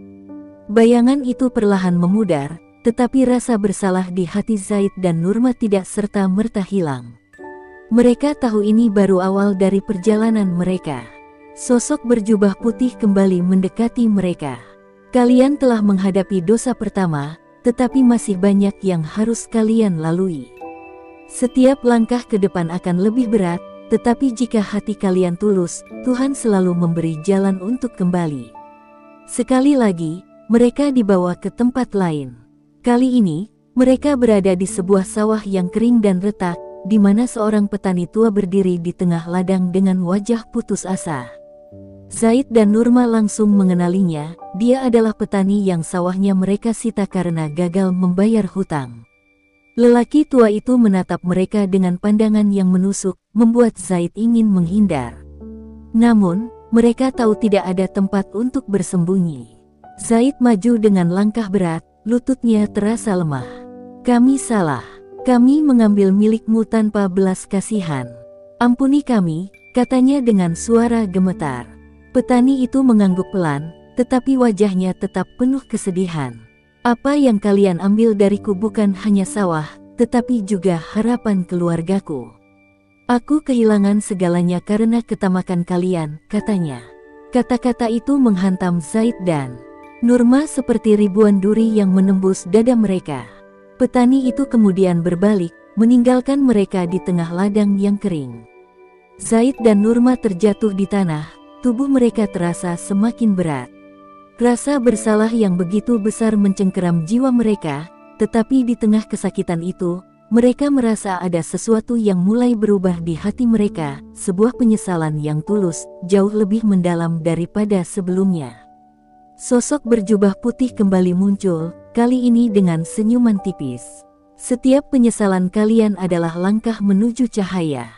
Bayangan itu perlahan memudar, tetapi rasa bersalah di hati Zaid dan Nurma tidak serta-merta hilang. Mereka tahu ini baru awal dari perjalanan mereka. Sosok berjubah putih kembali mendekati mereka. Kalian telah menghadapi dosa pertama, tetapi masih banyak yang harus kalian lalui. Setiap langkah ke depan akan lebih berat, tetapi jika hati kalian tulus, Tuhan selalu memberi jalan untuk kembali. Sekali lagi, mereka dibawa ke tempat lain. Kali ini, mereka berada di sebuah sawah yang kering dan retak, di mana seorang petani tua berdiri di tengah ladang dengan wajah putus asa. Zaid dan Nurma langsung mengenalinya, dia adalah petani yang sawahnya mereka sita karena gagal membayar hutang. Lelaki tua itu menatap mereka dengan pandangan yang menusuk, membuat Zaid ingin menghindar. Namun, mereka tahu tidak ada tempat untuk bersembunyi. Zaid maju dengan langkah berat, lututnya terasa lemah. Kami salah. Kami mengambil milikmu tanpa belas kasihan. Ampuni kami, katanya dengan suara gemetar. Petani itu mengangguk pelan, tetapi wajahnya tetap penuh kesedihan. Apa yang kalian ambil dariku bukan hanya sawah, tetapi juga harapan keluargaku. Aku kehilangan segalanya karena ketamakan kalian, katanya. Kata-kata itu menghantam Zaid dan Nurma seperti ribuan duri yang menembus dada mereka. Petani itu kemudian berbalik, meninggalkan mereka di tengah ladang yang kering. Zaid dan Nurma terjatuh di tanah, tubuh mereka terasa semakin berat. Rasa bersalah yang begitu besar mencengkeram jiwa mereka, tetapi di tengah kesakitan itu, mereka merasa ada sesuatu yang mulai berubah di hati mereka, sebuah penyesalan yang tulus, jauh lebih mendalam daripada sebelumnya. Sosok berjubah putih kembali muncul, kali ini dengan senyuman tipis. Setiap penyesalan kalian adalah langkah menuju cahaya.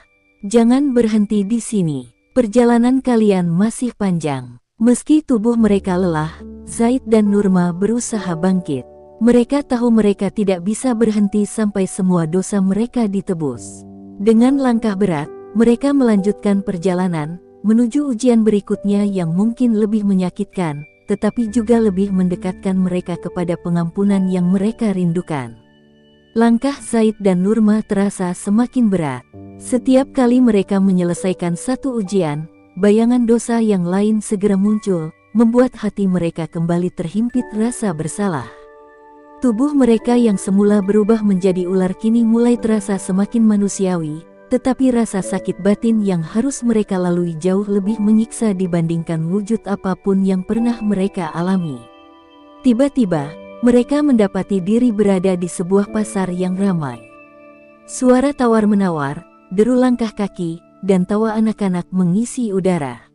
Jangan berhenti di sini, perjalanan kalian masih panjang. Meski tubuh mereka lelah, Zaid dan Nurma berusaha bangkit. Mereka tahu mereka tidak bisa berhenti sampai semua dosa mereka ditebus. Dengan langkah berat, mereka melanjutkan perjalanan, menuju ujian berikutnya yang mungkin lebih menyakitkan, tetapi juga lebih mendekatkan mereka kepada pengampunan yang mereka rindukan. Langkah Zaid dan Nurma terasa semakin berat. Setiap kali mereka menyelesaikan satu ujian, bayangan dosa yang lain segera muncul, membuat hati mereka kembali terhimpit rasa bersalah. Tubuh mereka yang semula berubah menjadi ular kini mulai terasa semakin manusiawi, tetapi rasa sakit batin yang harus mereka lalui jauh lebih menyiksa dibandingkan wujud apapun yang pernah mereka alami. Tiba-tiba, mereka mendapati diri berada di sebuah pasar yang ramai. Suara tawar-menawar, deru langkah kaki, dan tawa anak-anak mengisi udara.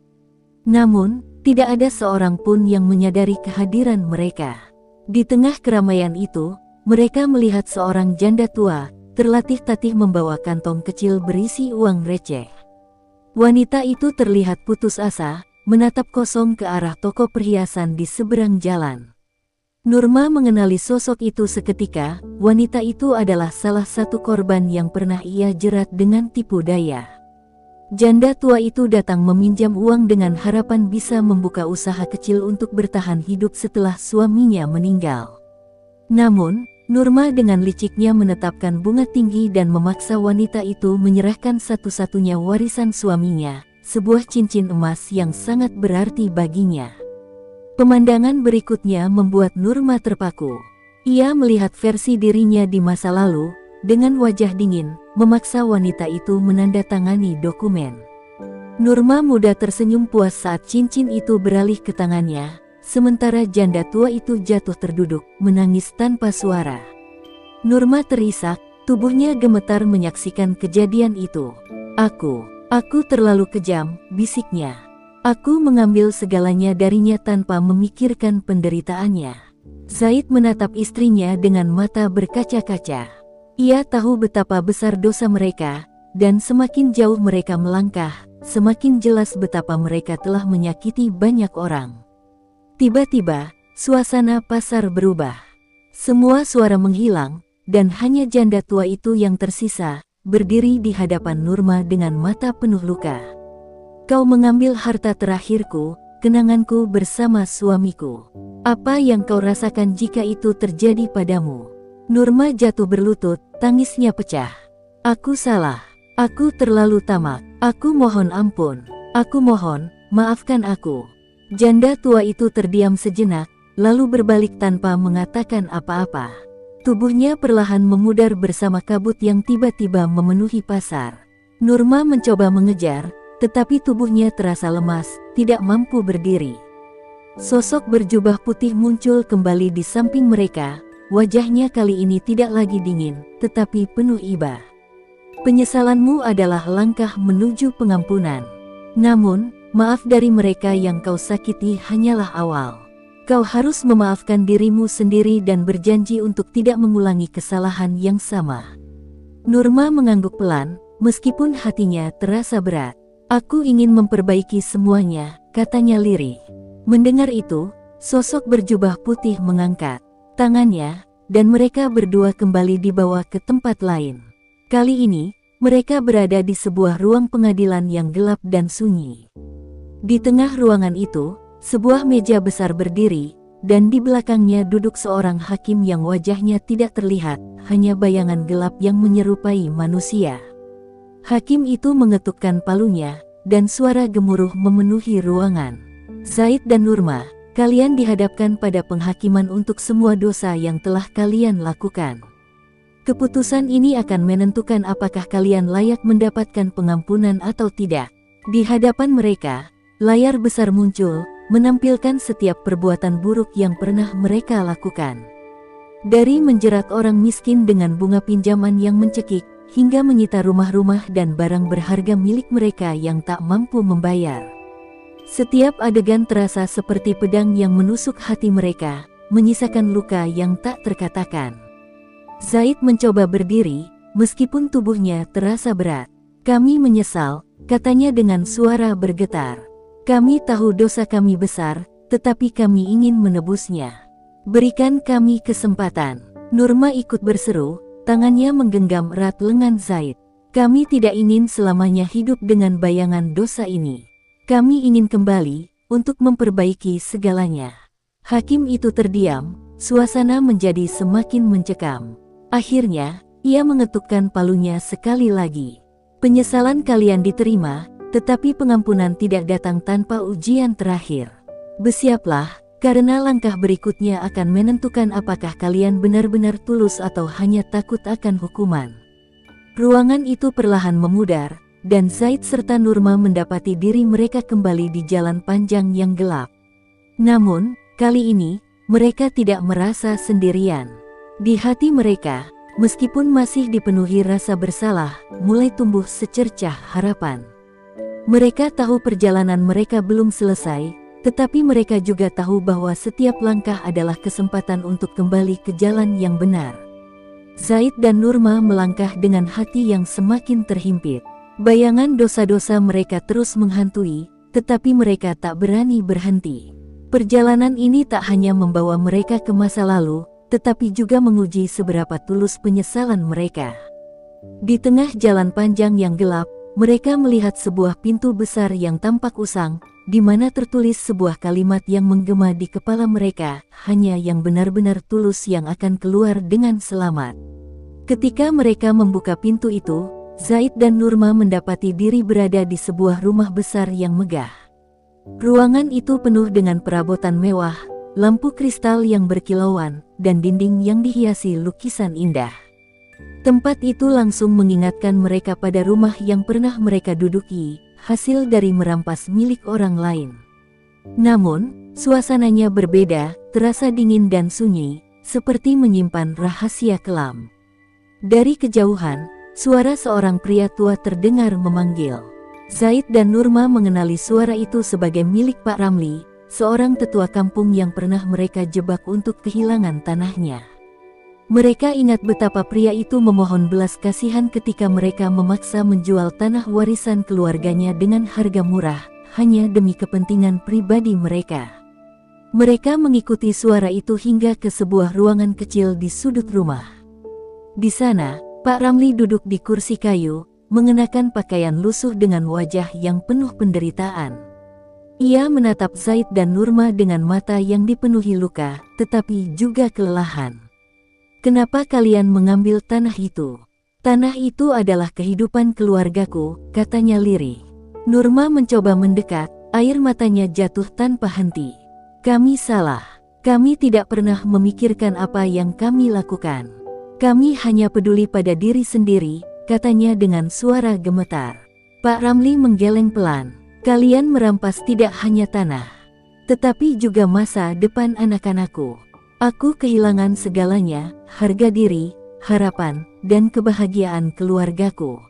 Namun, tidak ada seorang pun yang menyadari kehadiran mereka. Di tengah keramaian itu, mereka melihat seorang janda tua, terlatih-tatih membawa kantong kecil berisi uang receh. Wanita itu terlihat putus asa, menatap kosong ke arah toko perhiasan di seberang jalan. Nurma mengenali sosok itu seketika, wanita itu adalah salah satu korban yang pernah ia jerat dengan tipu daya. Janda tua itu datang meminjam uang dengan harapan bisa membuka usaha kecil untuk bertahan hidup setelah suaminya meninggal. Namun, Nurma dengan liciknya menetapkan bunga tinggi dan memaksa wanita itu menyerahkan satu-satunya warisan suaminya, sebuah cincin emas yang sangat berarti baginya. Pemandangan berikutnya membuat Nurma terpaku. Ia melihat versi dirinya di masa lalu, dengan wajah dingin, memaksa wanita itu menandatangani dokumen. Nurma muda tersenyum puas saat cincin itu beralih ke tangannya. Sementara janda tua itu jatuh terduduk, menangis tanpa suara. Nurma terisak, tubuhnya gemetar menyaksikan kejadian itu. Aku terlalu kejam, bisiknya. Aku mengambil segalanya darinya tanpa memikirkan penderitaannya. Zaid menatap istrinya dengan mata berkaca-kaca. Ia tahu betapa besar dosa mereka, dan semakin jauh mereka melangkah, semakin jelas betapa mereka telah menyakiti banyak orang. Tiba-tiba, suasana pasar berubah. Semua suara menghilang, dan hanya janda tua itu yang tersisa, berdiri di hadapan Nurma dengan mata penuh luka. Kau mengambil harta terakhirku, kenanganku bersama suamiku. Apa yang kau rasakan jika itu terjadi padamu? Nurma jatuh berlutut, tangisnya pecah. Aku salah. Aku terlalu tamak. Aku mohon ampun. Aku mohon, maafkan aku. Janda tua itu terdiam sejenak, lalu berbalik tanpa mengatakan apa-apa. Tubuhnya perlahan memudar bersama kabut yang tiba-tiba memenuhi pasar. Nurma mencoba mengejar, tetapi tubuhnya terasa lemas, tidak mampu berdiri. Sosok berjubah putih muncul kembali di samping mereka. Wajahnya kali ini tidak lagi dingin, tetapi penuh iba. Penyesalanmu adalah langkah menuju pengampunan. Namun, maaf dari mereka yang kau sakiti hanyalah awal. Kau harus memaafkan dirimu sendiri dan berjanji untuk tidak mengulangi kesalahan yang sama. Nurma mengangguk pelan, meskipun hatinya terasa berat. Aku ingin memperbaiki semuanya, katanya lirih. Mendengar itu, sosok berjubah putih mengangkat tangannya, dan mereka berdua kembali dibawa ke tempat lain. Kali ini, mereka berada di sebuah ruang pengadilan yang gelap dan sunyi. Di tengah ruangan itu, sebuah meja besar berdiri, dan di belakangnya duduk seorang hakim yang wajahnya tidak terlihat, hanya bayangan gelap yang menyerupai manusia. Hakim itu mengetukkan palunya, dan suara gemuruh memenuhi ruangan. Zaid dan Nurma, kalian dihadapkan pada penghakiman untuk semua dosa yang telah kalian lakukan. Keputusan ini akan menentukan apakah kalian layak mendapatkan pengampunan atau tidak. Di hadapan mereka, layar besar muncul, menampilkan setiap perbuatan buruk yang pernah mereka lakukan. Dari menjerat orang miskin dengan bunga pinjaman yang mencekik, hingga menyita rumah-rumah dan barang berharga milik mereka yang tak mampu membayar. Setiap adegan terasa seperti pedang yang menusuk hati mereka, menyisakan luka yang tak terkatakan. Zaid mencoba berdiri, meskipun tubuhnya terasa berat. Kami menyesal, katanya dengan suara bergetar. Kami tahu dosa kami besar, tetapi kami ingin menebusnya. Berikan kami kesempatan. Nurma ikut berseru, tangannya menggenggam erat lengan Zaid. Kami tidak ingin selamanya hidup dengan bayangan dosa ini. Kami ingin kembali, untuk memperbaiki segalanya. Hakim itu terdiam, suasana menjadi semakin mencekam. Akhirnya, ia mengetukkan palunya sekali lagi. Penyesalan kalian diterima, tetapi pengampunan tidak datang tanpa ujian terakhir. Bersiaplah, karena langkah berikutnya akan menentukan apakah kalian benar-benar tulus atau hanya takut akan hukuman. Ruangan itu perlahan memudar, dan Zaid serta Nurma mendapati diri mereka kembali di jalan panjang yang gelap. Namun, kali ini, mereka tidak merasa sendirian. Di hati mereka, meskipun masih dipenuhi rasa bersalah, mulai tumbuh secercah harapan. Mereka tahu perjalanan mereka belum selesai, tetapi mereka juga tahu bahwa setiap langkah adalah kesempatan untuk kembali ke jalan yang benar. Zaid dan Nurma melangkah dengan hati yang semakin terhimpit. Bayangan dosa-dosa mereka terus menghantui, tetapi mereka tak berani berhenti. Perjalanan ini tak hanya membawa mereka ke masa lalu, tetapi juga menguji seberapa tulus penyesalan mereka. Di tengah jalan panjang yang gelap, mereka melihat sebuah pintu besar yang tampak usang, di mana tertulis sebuah kalimat yang menggema di kepala mereka, hanya yang benar-benar tulus yang akan keluar dengan selamat. Ketika mereka membuka pintu itu, Zaid dan Nurma mendapati diri berada di sebuah rumah besar yang megah. Ruangan itu penuh dengan perabotan mewah, lampu kristal yang berkilauan, dan dinding yang dihiasi lukisan indah. Tempat itu langsung mengingatkan mereka pada rumah yang pernah mereka duduki, hasil dari merampas milik orang lain. Namun, suasananya berbeda, terasa dingin dan sunyi, seperti menyimpan rahasia kelam. Dari kejauhan, suara seorang pria tua terdengar memanggil. Zaid dan Nurma mengenali suara itu sebagai milik Pak Ramli, seorang tetua kampung yang pernah mereka jebak untuk kehilangan tanahnya. Mereka ingat betapa pria itu memohon belas kasihan ketika mereka memaksa menjual tanah warisan keluarganya dengan harga murah, hanya demi kepentingan pribadi mereka. Mereka mengikuti suara itu hingga ke sebuah ruangan kecil di sudut rumah. Di sana, Pak Ramli duduk di kursi kayu, mengenakan pakaian lusuh dengan wajah yang penuh penderitaan. Ia menatap Zaid dan Nurma dengan mata yang dipenuhi luka, tetapi juga kelelahan. "Kenapa kalian mengambil tanah itu?" Tanah itu adalah kehidupan keluargaku, katanya lirih. Nurma mencoba mendekat, air matanya jatuh tanpa henti. Kami salah. Kami tidak pernah memikirkan apa yang kami lakukan. Kami hanya peduli pada diri sendiri, katanya dengan suara gemetar. Pak Ramli menggeleng pelan. Kalian merampas tidak hanya tanah, tetapi juga masa depan anak-anakku. Aku kehilangan segalanya, harga diri, harapan, dan kebahagiaan keluargaku.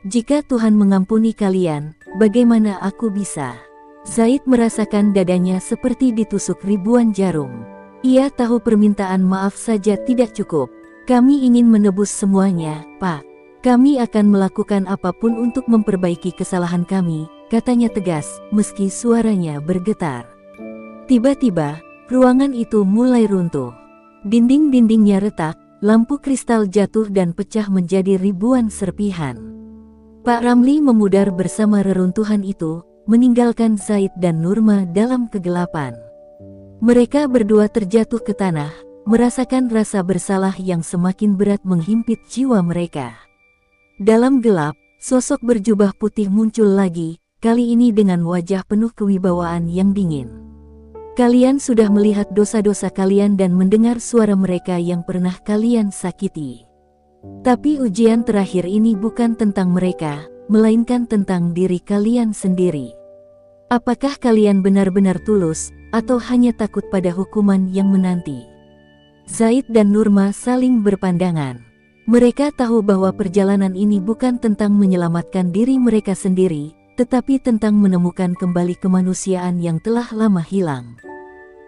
Jika Tuhan mengampuni kalian, bagaimana aku bisa? Zaid merasakan dadanya seperti ditusuk ribuan jarum. Ia tahu permintaan maaf saja tidak cukup. Kami ingin menebus semuanya, Pak. Kami akan melakukan apapun untuk memperbaiki kesalahan kami, katanya tegas, meski suaranya bergetar. Tiba-tiba, ruangan itu mulai runtuh. Dinding-dindingnya retak, lampu kristal jatuh dan pecah menjadi ribuan serpihan. Pak Ramli memudar bersama reruntuhan itu, meninggalkan Zaid dan Nurma dalam kegelapan. Mereka berdua terjatuh ke tanah, merasakan rasa bersalah yang semakin berat menghimpit jiwa mereka. Dalam gelap, sosok berjubah putih muncul lagi, kali ini dengan wajah penuh kewibawaan yang dingin. Kalian sudah melihat dosa-dosa kalian dan mendengar suara mereka yang pernah kalian sakiti. Tapi ujian terakhir ini bukan tentang mereka, melainkan tentang diri kalian sendiri. Apakah kalian benar-benar tulus, atau hanya takut pada hukuman yang menanti? Zaid dan Nurma saling berpandangan. Mereka tahu bahwa perjalanan ini bukan tentang menyelamatkan diri mereka sendiri, tetapi tentang menemukan kembali kemanusiaan yang telah lama hilang.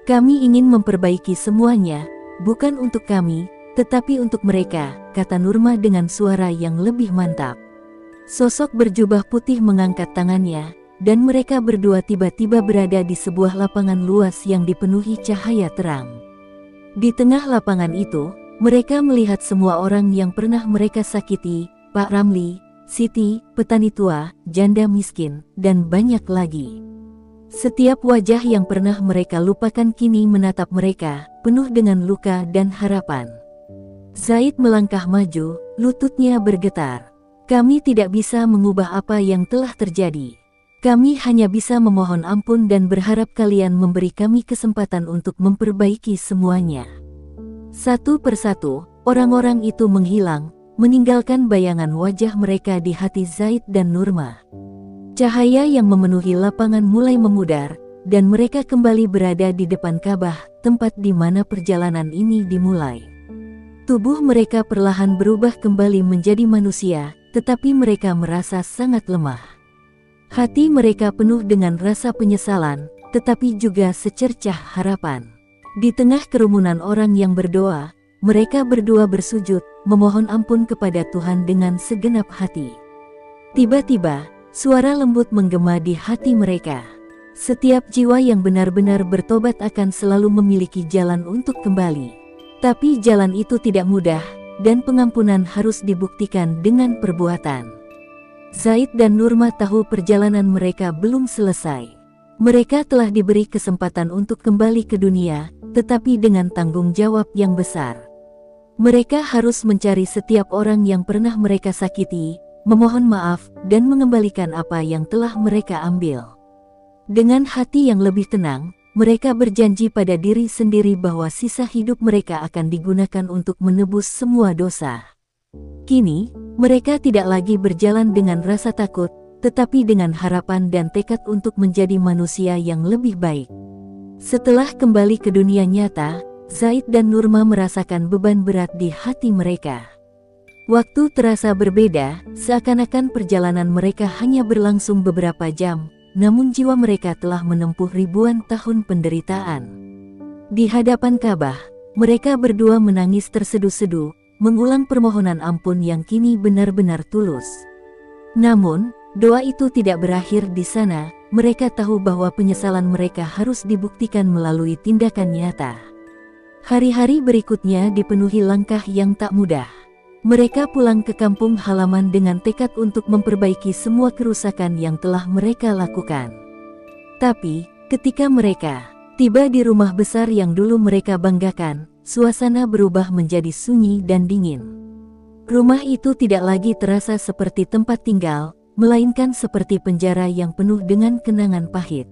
Kami ingin memperbaiki semuanya, bukan untuk kami, tetapi untuk mereka, kata Nurma dengan suara yang lebih mantap. Sosok berjubah putih mengangkat tangannya, dan mereka berdua tiba-tiba berada di sebuah lapangan luas yang dipenuhi cahaya terang. Di tengah lapangan itu, mereka melihat semua orang yang pernah mereka sakiti, Pak Ramli, Siti, petani tua, janda miskin, dan banyak lagi. Setiap wajah yang pernah mereka lupakan kini menatap mereka, penuh dengan luka dan harapan. Zaid melangkah maju, lututnya bergetar. Kami tidak bisa mengubah apa yang telah terjadi. Kami hanya bisa memohon ampun dan berharap kalian memberi kami kesempatan untuk memperbaiki semuanya. Satu persatu, orang-orang itu menghilang, meninggalkan bayangan wajah mereka di hati Zaid dan Nurma. Cahaya yang memenuhi lapangan mulai memudar, dan mereka kembali berada di depan Ka'bah, tempat di mana perjalanan ini dimulai. Tubuh mereka perlahan berubah kembali menjadi manusia, tetapi mereka merasa sangat lemah. Hati mereka penuh dengan rasa penyesalan, tetapi juga secercah harapan. Di tengah kerumunan orang yang berdoa, mereka berdua bersujud, memohon ampun kepada Tuhan dengan segenap hati. Tiba-tiba, suara lembut menggema di hati mereka. Setiap jiwa yang benar-benar bertobat akan selalu memiliki jalan untuk kembali. Tapi jalan itu tidak mudah, dan pengampunan harus dibuktikan dengan perbuatan. Zaid dan Nurma tahu perjalanan mereka belum selesai. Mereka telah diberi kesempatan untuk kembali ke dunia, tetapi dengan tanggung jawab yang besar. Mereka harus mencari setiap orang yang pernah mereka sakiti, memohon maaf, dan mengembalikan apa yang telah mereka ambil. Dengan hati yang lebih tenang, mereka berjanji pada diri sendiri bahwa sisa hidup mereka akan digunakan untuk menebus semua dosa. Kini, mereka tidak lagi berjalan dengan rasa takut, tetapi dengan harapan dan tekad untuk menjadi manusia yang lebih baik. Setelah kembali ke dunia nyata, Zaid dan Nurma merasakan beban berat di hati mereka. Waktu terasa berbeda, seakan-akan perjalanan mereka hanya berlangsung beberapa jam, namun jiwa mereka telah menempuh ribuan tahun penderitaan. Di hadapan Ka'bah, mereka berdua menangis terseduh-seduh, mengulang permohonan ampun yang kini benar-benar tulus. Namun, doa itu tidak berakhir di sana. Mereka tahu bahwa penyesalan mereka harus dibuktikan melalui tindakan nyata. Hari-hari berikutnya dipenuhi langkah yang tak mudah. Mereka pulang ke kampung halaman dengan tekad untuk memperbaiki semua kerusakan yang telah mereka lakukan. Tapi, ketika mereka tiba di rumah besar yang dulu mereka banggakan, suasana berubah menjadi sunyi dan dingin. Rumah itu tidak lagi terasa seperti tempat tinggal, melainkan seperti penjara yang penuh dengan kenangan pahit.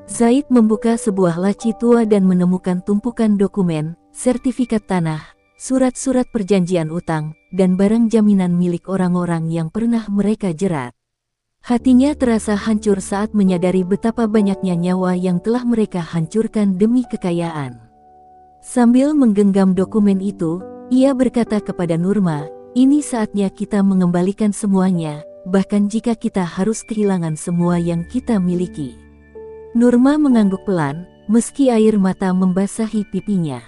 Zaid membuka sebuah laci tua dan menemukan tumpukan dokumen, sertifikat tanah, surat-surat perjanjian utang, dan barang jaminan milik orang-orang yang pernah mereka jerat. Hatinya terasa hancur saat menyadari betapa banyaknya nyawa yang telah mereka hancurkan demi kekayaan. Sambil menggenggam dokumen itu, ia berkata kepada Nurma, "Ini saatnya kita mengembalikan semuanya, bahkan jika kita harus kehilangan semua yang kita miliki." Nurma mengangguk pelan, meski air mata membasahi pipinya.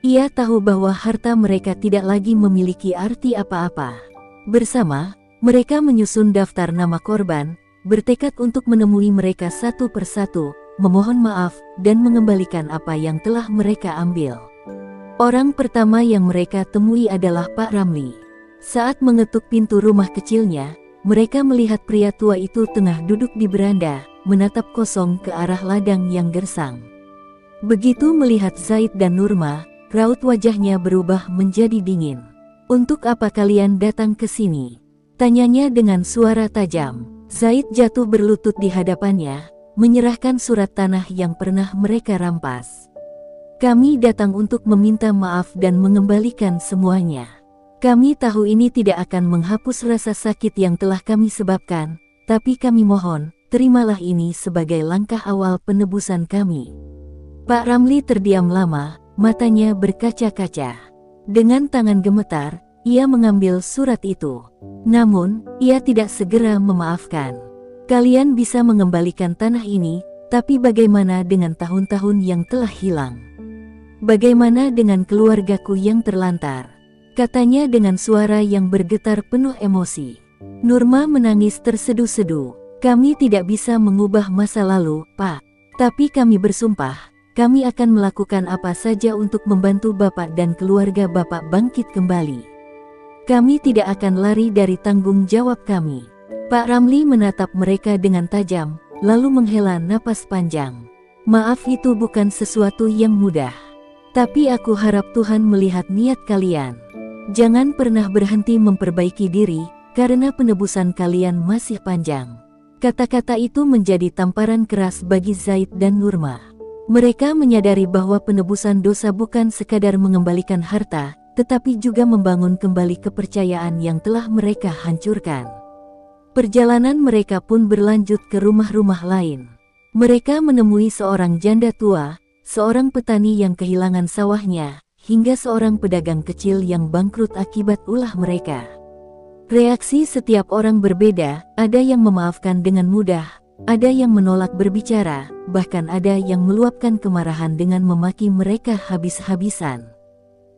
Ia tahu bahwa harta mereka tidak lagi memiliki arti apa-apa. Bersama, mereka menyusun daftar nama korban, bertekad untuk menemui mereka satu persatu, memohon maaf, dan mengembalikan apa yang telah mereka ambil. Orang pertama yang mereka temui adalah Pak Ramli. Saat mengetuk pintu rumah kecilnya, mereka melihat pria tua itu tengah duduk di beranda, menatap kosong ke arah ladang yang gersang. Begitu melihat Zaid dan Nurma, raut wajahnya berubah menjadi dingin. "Untuk apa kalian datang ke sini?" tanyanya dengan suara tajam. Zaid jatuh berlutut di hadapannya, menyerahkan surat tanah yang pernah mereka rampas. "Kami datang untuk meminta maaf dan mengembalikan semuanya. Kami tahu ini tidak akan menghapus rasa sakit yang telah kami sebabkan, tapi kami mohon, terimalah ini sebagai langkah awal penebusan kami." Pak Ramli terdiam lama, matanya berkaca-kaca. Dengan tangan gemetar, ia mengambil surat itu. Namun, ia tidak segera memaafkan. "Kalian bisa mengembalikan tanah ini, tapi bagaimana dengan tahun-tahun yang telah hilang? Bagaimana dengan keluargaku yang terlantar?" katanya dengan suara yang bergetar penuh emosi. Nurma menangis terseduh-seduh. "Kami tidak bisa mengubah masa lalu, Pak. Tapi kami bersumpah, kami akan melakukan apa saja untuk membantu Bapak dan keluarga Bapak bangkit kembali. Kami tidak akan lari dari tanggung jawab kami." Pak Ramli menatap mereka dengan tajam, lalu menghela napas panjang. "Maaf, itu bukan sesuatu yang mudah. Tapi aku harap Tuhan melihat niat kalian. Jangan pernah berhenti memperbaiki diri, karena penebusan kalian masih panjang." Kata-kata itu menjadi tamparan keras bagi Zaid dan Nurma. Mereka menyadari bahwa penebusan dosa bukan sekadar mengembalikan harta, tetapi juga membangun kembali kepercayaan yang telah mereka hancurkan. Perjalanan mereka pun berlanjut ke rumah-rumah lain. Mereka menemui seorang janda tua, seorang petani yang kehilangan sawahnya, hingga seorang pedagang kecil yang bangkrut akibat ulah mereka. Reaksi setiap orang berbeda, ada yang memaafkan dengan mudah, ada yang menolak berbicara, bahkan ada yang meluapkan kemarahan dengan memaki mereka habis-habisan.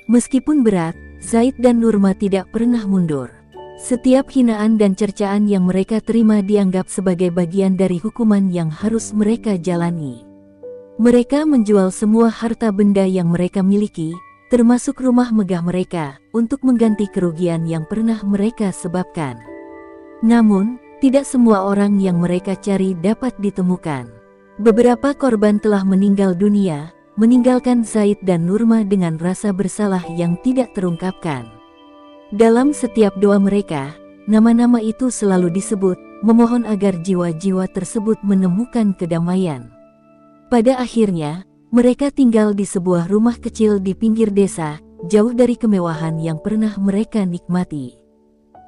Meskipun berat, Zaid dan Nurma tidak pernah mundur. Setiap hinaan dan cercaan yang mereka terima dianggap sebagai bagian dari hukuman yang harus mereka jalani. Mereka menjual semua harta benda yang mereka miliki, termasuk rumah megah mereka, untuk mengganti kerugian yang pernah mereka sebabkan. Namun, tidak semua orang yang mereka cari dapat ditemukan. Beberapa korban telah meninggal dunia, meninggalkan Zaid dan Nurma dengan rasa bersalah yang tidak terungkapkan. Dalam setiap doa mereka, nama-nama itu selalu disebut, memohon agar jiwa-jiwa tersebut menemukan kedamaian. Pada akhirnya, mereka tinggal di sebuah rumah kecil di pinggir desa, jauh dari kemewahan yang pernah mereka nikmati.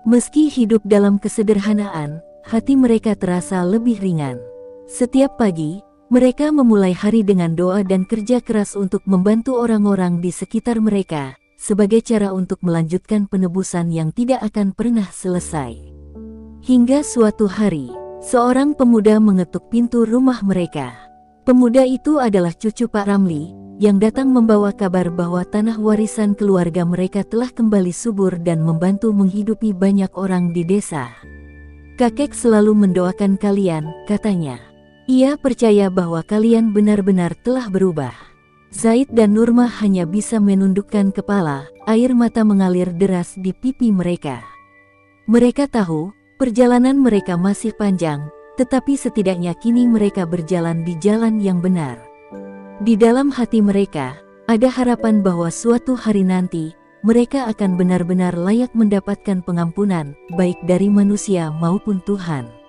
Meski hidup dalam kesederhanaan, hati mereka terasa lebih ringan. Setiap pagi, mereka memulai hari dengan doa dan kerja keras untuk membantu orang-orang di sekitar mereka, sebagai cara untuk melanjutkan penebusan yang tidak akan pernah selesai. Hingga suatu hari, seorang pemuda mengetuk pintu rumah mereka. Pemuda itu adalah cucu Pak Ramli, yang datang membawa kabar bahwa tanah warisan keluarga mereka telah kembali subur dan membantu menghidupi banyak orang di desa. "Kakek selalu mendoakan kalian," katanya. "Ia percaya bahwa kalian benar-benar telah berubah." Zaid dan Nurma hanya bisa menundukkan kepala, air mata mengalir deras di pipi mereka. Mereka tahu, perjalanan mereka masih panjang, tetapi setidaknya kini mereka berjalan di jalan yang benar. Di dalam hati mereka, ada harapan bahwa suatu hari nanti, mereka akan benar-benar layak mendapatkan pengampunan, baik dari manusia maupun Tuhan.